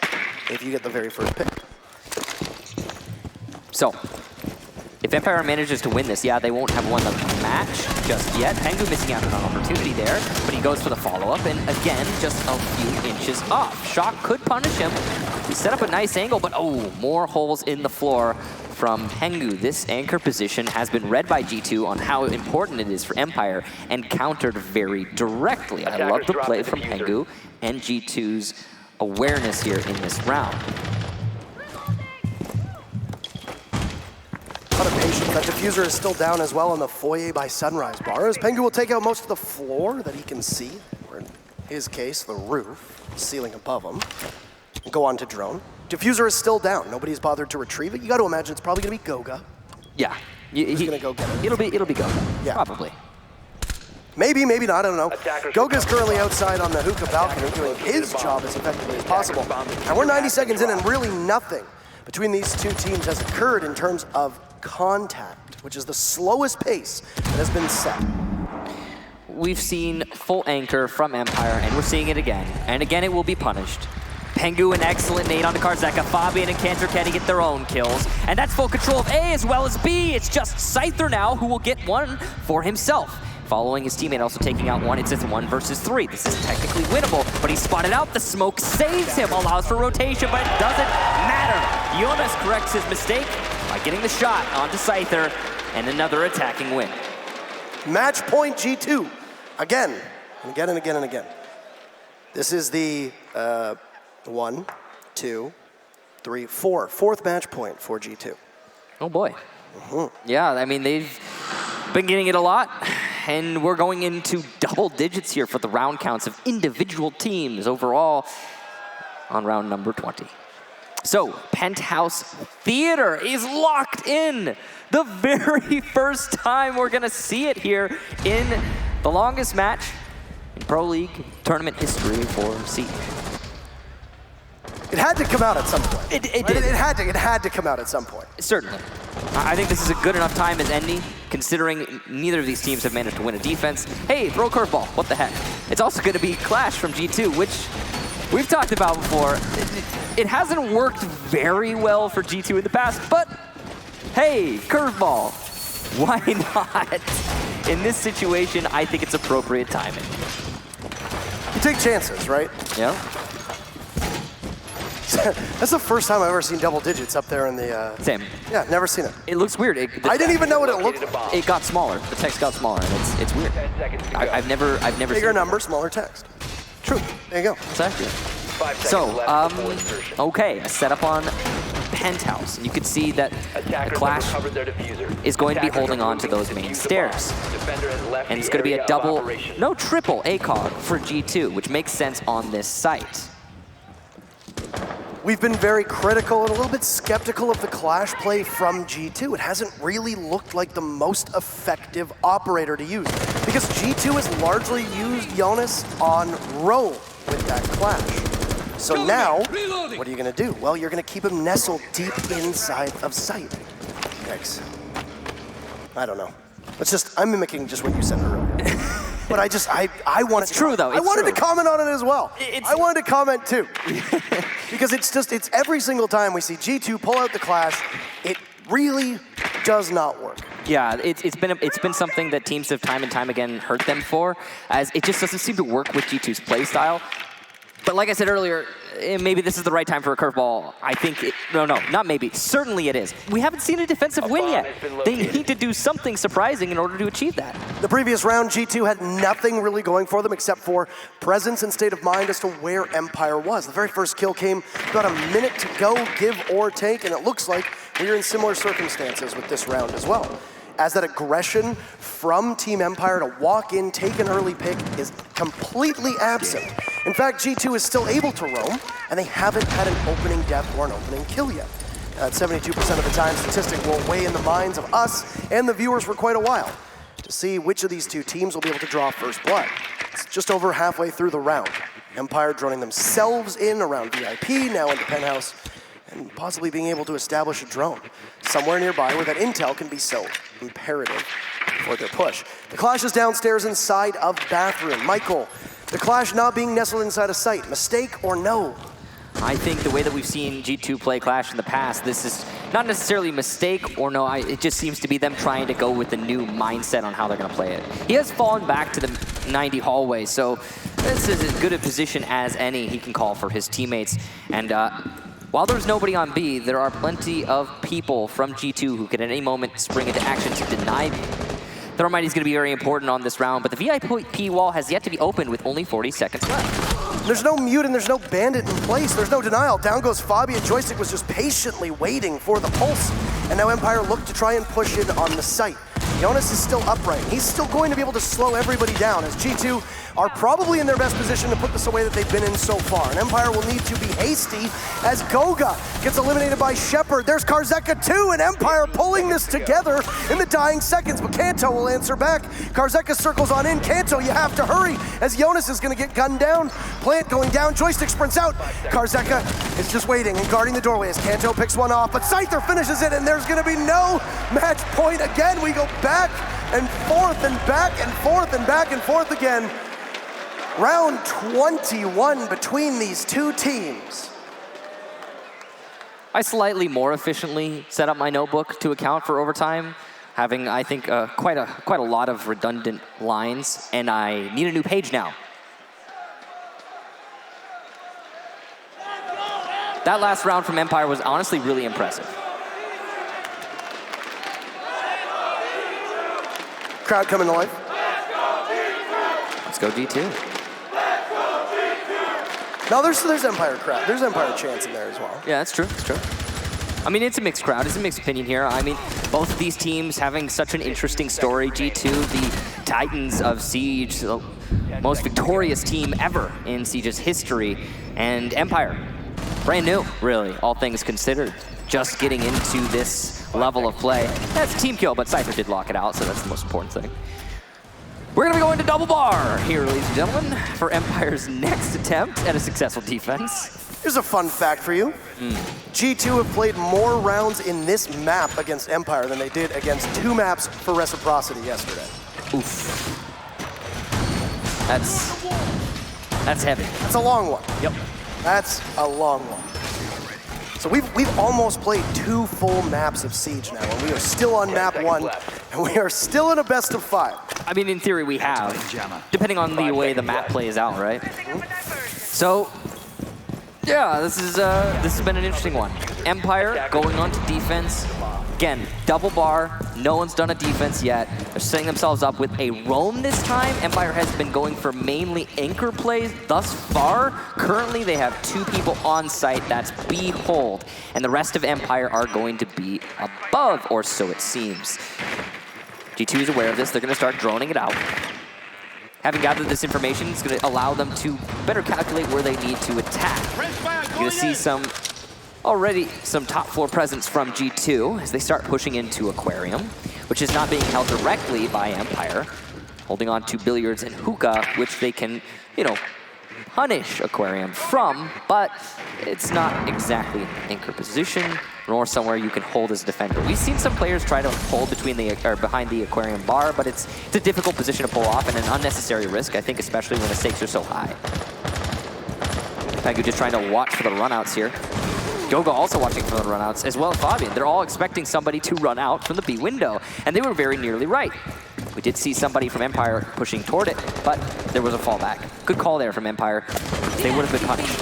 if you get the very first pick. So, if Empire manages to win this, yeah, they won't have won the match just yet. Pengu missing out on an opportunity there, but he goes for the follow-up, and again, just a few inches off. Shock could punish him. He set up a nice angle, but oh, more holes in the floor from Pengu. This anchor position has been read by G2 on how important it is for Empire and countered very directly. I love the play from Pengu and G2's awareness here in this round. A lot of patience. That diffuser is still down as well on the foyer by Sunrise Bar, as Pengu will take out most of the floor that he can see, or in his case, the roof, ceiling above him, and go on to drone. Diffuser is still down. Nobody's bothered to retrieve it. You got to imagine it's probably going to be Goga. Yeah. He's going to go get it. It'll be Goga. Yeah. Probably. Maybe, maybe not, I don't know. Attackers Goga's recover. currently outside on the Hookah balcony doing his job as effectively as possible. And we're 90 seconds in and really nothing between these two teams has occurred in terms of contact, which is the slowest pace that has been set. We've seen full anchor from Empire, and we're seeing it again. And again, it will be punished. Pengu, an excellent nade onto Karzeka. Fabian and Cancer Kenny get their own kills. And that's full control of A as well as B. It's just Scyther now who will get one for himself. Following his teammate also taking out one, it's 1 versus 3. This is technically winnable, but he's spotted out. The smoke saves him, allows for rotation, but it doesn't matter. Jonas corrects his mistake by getting the shot onto Scyther, and another attacking win. Match point G2. Again, and again, and again, and again. This is the 1, 2, 3, 4. Fourth match point for G2. Oh boy. Yeah, I mean, they've been getting it a lot, and we're going into double digits here for the round counts of individual teams overall on round number 20. So, Penthouse Theater is locked in. The very first time we're gonna see it here in the longest match in Pro League tournament history for Siege. It had to come out at some point. It Right? did. It had to come out at some point. Certainly. I think this is a good enough time as any, considering neither of these teams have managed to win a defense. Hey, throw a curveball. What the heck? It's also going to be Clash from G2, which we've talked about before. It hasn't worked very well for G2 in the past, but hey, curveball. Why not? In this situation, I think it's appropriate timing. You take chances, right? Yeah? That's the first time I've ever seen double digits up there in the... Same. Yeah, never seen it. It looks weird. I didn't even know what it looked Located a like. bomb. It got smaller. The text got smaller, and it's weird. 10 seconds to go. I've never Bigger seen number, smaller text. True. There you go. It's accurate. 5 seconds So, left before insertion. okay, a setup on Penthouse. And you can see that Attackers have Clash recovered their diffuser. is going to be Attackers holding are on to moving those to main defuse the bomb. stairs. Defender has left And it's the going to be area a of double, operation. no, triple ACOG for G2, which makes sense on this site. We've been very critical and a little bit skeptical of the Clash play from G2. It hasn't really looked like the most effective operator to use because G2 has largely used Jonas on roam with that Clash. So now, what are you going to do? Well, you're going to keep him nestled deep inside of sight. Yikes. I don't know. I'm mimicking just what you said earlier. But I wanted It's true, though. I It's wanted true. to comment on it as well. It's- I wanted to comment too. Because it's every single time we see G2 pull out the Clash, it really does not work. Yeah, it's been something that teams have time and time again hurt them for, as it just doesn't seem to work with G2's play style. But like I said earlier, maybe this is the right time for a curveball. I think, no, not maybe. Certainly it is. We haven't seen a defensive win yet. They need to do something surprising in order to achieve that. The previous round, G2 had nothing really going for them except for presence and state of mind as to where Empire was. The very first kill came about a minute to go, give or take, and it looks like we're in similar circumstances with this round as well. As that aggression from Team Empire to walk in, take an early pick is completely absent. In fact, G2 is still able to roam, and they haven't had an opening death or an opening kill yet. That 72% of the time statistic will weigh in the minds of us and the viewers for quite a while to see which of these two teams will be able to draw first blood. It's just over halfway through the round. Empire droning themselves in around VIP, now into Penthouse, and possibly being able to establish a drone somewhere nearby where that intel can be so imperative for their push. The Clash is downstairs inside of bathroom. Michael, the Clash not being nestled inside a site, mistake or no? I think the way that we've seen G2 play Clash in the past, this is not necessarily a mistake or no, it just seems to be them trying to go with a new mindset on how they're going to play it. He has fallen back to the 90 hallway, so this is as good a position as any he can call for his teammates. And while there's nobody on B, there are plenty of people from G2 who can at any moment spring into action to deny B. Thermite is going to be very important on this round, but the VIP wall has yet to be opened with only 40 seconds left. There's no mute and there's no bandit in place. There's no denial. Down goes Fabi, and Joystick was just patiently waiting for the pulse. And now Empire look to try and push in on the site. Jonas is still upright. He's still going to be able to slow everybody down as G2 are probably in their best position to put this away that they've been in so far. And Empire will need to be hasty as Goga gets eliminated by Shepard. There's Karzeka too, and Empire pulling this together in the dying seconds, but Kanto will answer back. Karzeka circles on in. Kanto, you have to hurry as Jonas is gonna get gunned down. Plant going down, Joystick sprints out. Karzeka is just waiting and guarding the doorway as Kanto picks one off, but Scyther finishes it, and there's gonna be no match point again. We go back and forth and back and forth and back and forth again. Round 21 between these two teams. I slightly more efficiently set up my notebook to account for overtime, having, I think, quite a lot of redundant lines, and I need a new page now. That last round from Empire was honestly really impressive. Crowd coming to life. Let's go G2. No, there's Empire crowd. There's Empire chants in there as well. Yeah, that's true. That's true. I mean, it's a mixed crowd. It's a mixed opinion here. I mean, both of these teams having such an interesting story. G2, the Titans of Siege, the most victorious team ever in Siege's history, and Empire, brand new, really, all things considered. Just getting into this level of play. That's a team kill, but Cypher did lock it out, so that's the most important thing. We're gonna be going to double bar here, ladies and gentlemen, for Empire's next attempt at a successful defense. Here's a fun fact for you. G2 have played more rounds in this map against Empire than they did against 2 maps for Reciprocity yesterday. Oof. That's heavy. That's a long one. Yep. That's a long one. So we've almost played 2 full maps of Siege now, and we are still on map 1, and we are still in a best of 5. I mean, in theory, we have, depending on the way the map plays out, right? So, yeah, this has been an interesting one. Empire going on to defense. Again, double bar. No one's done a defense yet. They're setting themselves up with a roam this time. Empire has been going for mainly anchor plays thus far. Currently, they have 2 people on site. That's B hold. And the rest of Empire are going to be above, or so it seems. G2 is aware of this. They're going to start droning it out. Having gathered this information, it's going to allow them to better calculate where they need to attack. You're going to see already some top floor presence from G2 as they start pushing into Aquarium, which is not being held directly by Empire, holding on to Billiards and Hookah, which they can, punish Aquarium from, but it's not exactly an anchor position, nor somewhere you can hold as a defender. We've seen some players try to hold behind the Aquarium bar, but it's a difficult position to pull off and an unnecessary risk, I think, especially when the stakes are so high. Pagu just trying to watch for the runouts here. Goga also watching for the runouts, as well as Fabian. They're all expecting somebody to run out from the B window, and they were very nearly right. We did see somebody from Empire pushing toward it, but there was a fallback. Good call there from Empire. They would have been punished.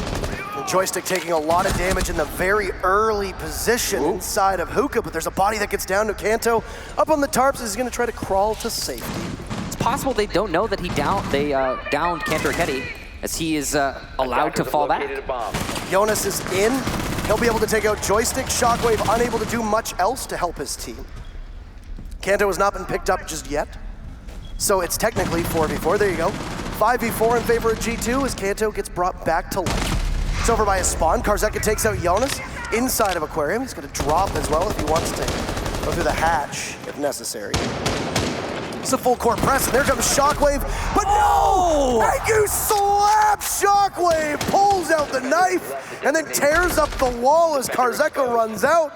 Joystick taking a lot of damage in the very early position inside of Hookah, but there's a body that gets down to Kanto. Up on the tarps, he's going to try to crawl to safety. It's possible they don't know that downed Kanto Raketti, as he is allowed to fall back. Jonas is in. He'll be able to take out Joystick. Shockwave unable to do much else to help his team. Kanto has not been picked up just yet. So it's technically 4v4. There you go. 5v4 in favor of G2 as Kanto gets brought back to life. It's over by his spawn. Karzeka takes out Jonas inside of Aquarium. He's going to drop as well if he wants to go through the hatch if necessary. It's a full court press, and there comes Shockwave, but no! Pengu slaps Shockwave, pulls out the knife, and then tears up the wall as Karzeka runs out.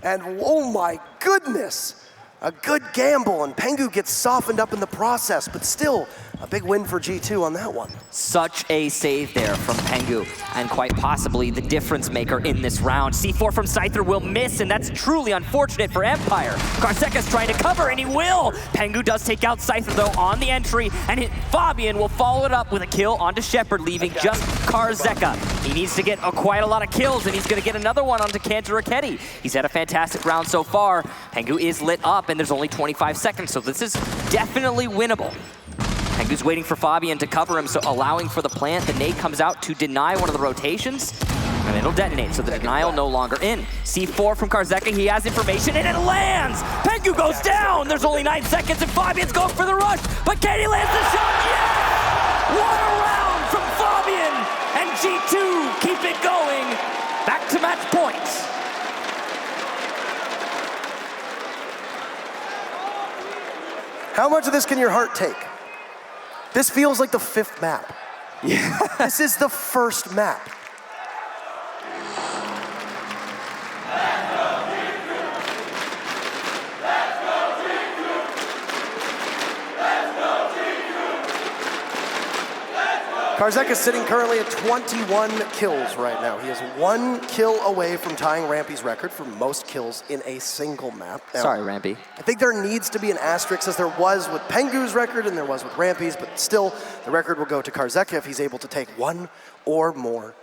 And oh my goodness, a good gamble, and Pengu gets softened up in the process, but still a big win for G2 on that one. Such a save there from Pengu, and quite possibly the difference maker in this round. C4 from Scyther will miss, and that's truly unfortunate for Empire. Karzeka's trying to cover, and he will! Pengu does take out Scyther, though, on the entry, and Fabian will follow it up with a kill onto Shepard, leaving just Karzeka. He needs to get quite a lot of kills, and he's going to get another one onto Kanto Raketti. He's had a fantastic round so far. Pengu is lit up, and there's only 25 seconds, so this is definitely winnable. Pengu's waiting for Fabian to cover him, so allowing for the plant. The nade comes out to deny one of the rotations, and it'll detonate, so the denial no longer in. C4 from Karzeka, he has information, and it lands! Pengu goes down! There's only 9 seconds, and Fabian's going for the rush, but Katie lands the shot! Yeah! What a round from Fabian! And G2 keep it going. Back to match points. How much of this can your heart take? This feels like the 5th map. Yeah. This is the first map. Karzeka is sitting currently at 21 kills right now. He is 1 kill away from tying Rampy's record for most kills in a single map. Now, sorry, Rampy. I think there needs to be an asterisk, as there was with Pengu's record and there was with Rampy's, but still, the record will go to Karzeka if he's able to take 1 or more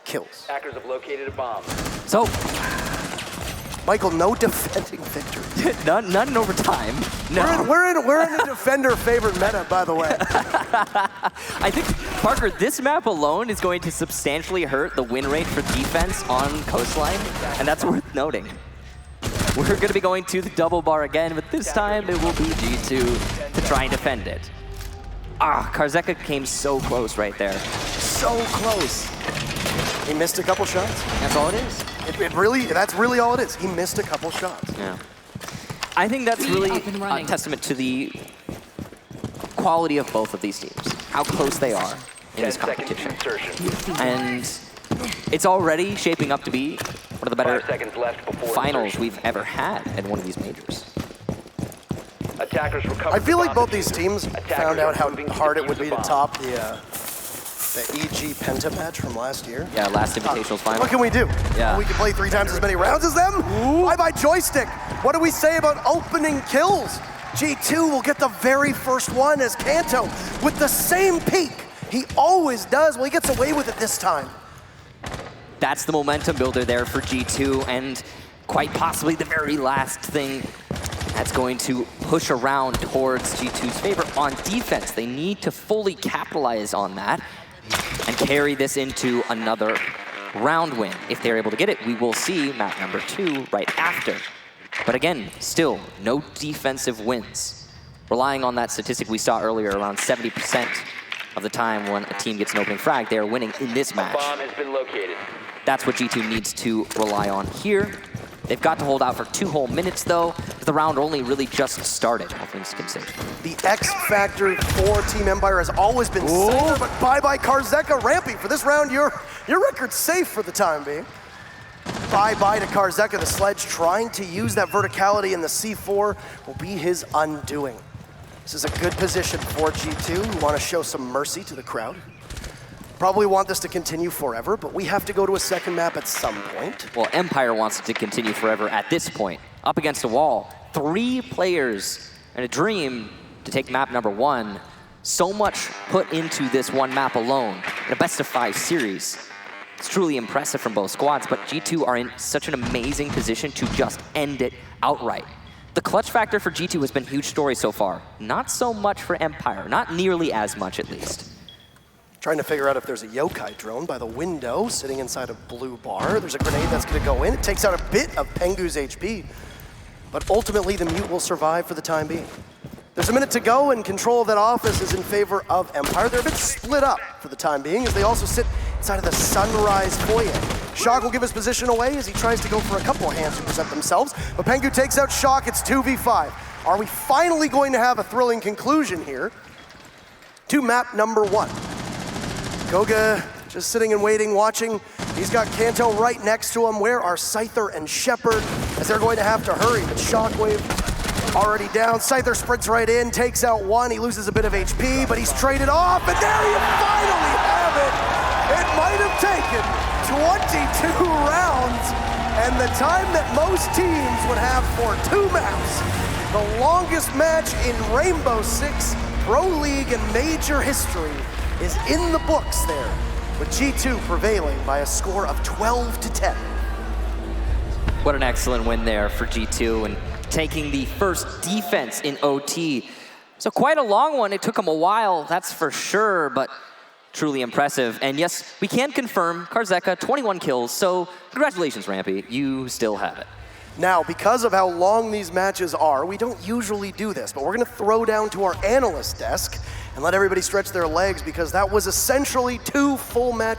kills. Hackers have located a bomb. So, Michael, no defending victory. none in overtime. No. We're in a defender favored meta, by the way. I think, Parker, this map alone is going to substantially hurt the win rate for defense on Coastline, and that's worth noting. We're going to be going to the double bar again, but this time it will be G2 to try and defend it. Karzeka came so close right there. So close. He missed a couple shots. That's all it is. That's really all it is. He missed a couple shots. Yeah. I think that's really a testament to the quality of both of these teams, how close they are in this competition. And it's already shaping up to be one of the better finals we've ever had at one of these majors. I feel like both these teams found out how hard it would be to top the EG Penta match from last year. Yeah, last Invitational's final. What can we do? Yeah. We can play 3 times as many rounds as them? Bye-bye Joystick. What do we say about opening kills? G2 will get the very first one as Kanto with the same peak he always does. Well, he gets away with it this time. That's the momentum builder there for G2, and quite possibly the very last thing that's going to push around towards G2's favor on defense. They need to fully capitalize on that and carry this into another round win. If they're able to get it, we will see map number 2 right after. But again, still no defensive wins. Relying on that statistic we saw earlier, around 70% of the time when a team gets an opening frag, they are winning in this match. Bomb has been located. That's what G2 needs to rely on here. They've got to hold out for 2 whole minutes, though. The round only really just started, all things considered. The X factor for Team Empire has always been Scyther, but bye-bye Karzeka. Rampy, for this round, your record's safe for the time being. Bye-bye to Karzeka. The Sledge trying to use that verticality in the C4 will be his undoing. This is a good position for G2, who want to show some mercy to the crowd. probably want this to continue forever, but we have to go to a second map at some point. Well, Empire wants it to continue forever at this point. Up against a wall, 3 players and a dream to take map number 1. So much put into this one map alone in a best-of-5 series. It's truly impressive from both squads, but G2 are in such an amazing position to just end it outright. The clutch factor for G2 has been a huge story so far. Not so much for Empire, not nearly as much at least. Trying to figure out if there's a yokai drone by the window sitting inside a blue bar. There's a grenade that's gonna go in. It takes out a bit of Pengu's HP, but ultimately the mute will survive for the time being. There's a minute to go, and control of that office is in favor of Empire. They're a bit split up for the time being, as they also sit inside of the Sunrise foyer. Shock will give his position away as he tries to go for a couple of hands to present themselves, but Pengu takes out Shock. It's 2v5. Are we finally going to have a thrilling conclusion here to map number 1? Goga just sitting and waiting, watching. He's got Kanto right next to him. Where are Scyther and Shepard? As they're going to have to hurry, but Shockwave already down. Scyther sprints right in, takes out 1. He loses a bit of HP, but he's traded off, and there you finally have it. It might have taken 22 rounds, and the time that most teams would have for 2 maps. The longest match in Rainbow6 Pro League and major history is in the books there, with G2 prevailing by a score of 12-10. What an excellent win there for G2, and taking the first defense in OT. So quite a long one. It took them a while, that's for sure, but truly impressive. And yes, we can confirm Karzeka, 21 kills, so congratulations, Rampy, you still have it. Now, because of how long these matches are, we don't usually do this, but we're gonna throw down to our analyst desk and let everybody stretch their legs, because that was essentially 2 full matches.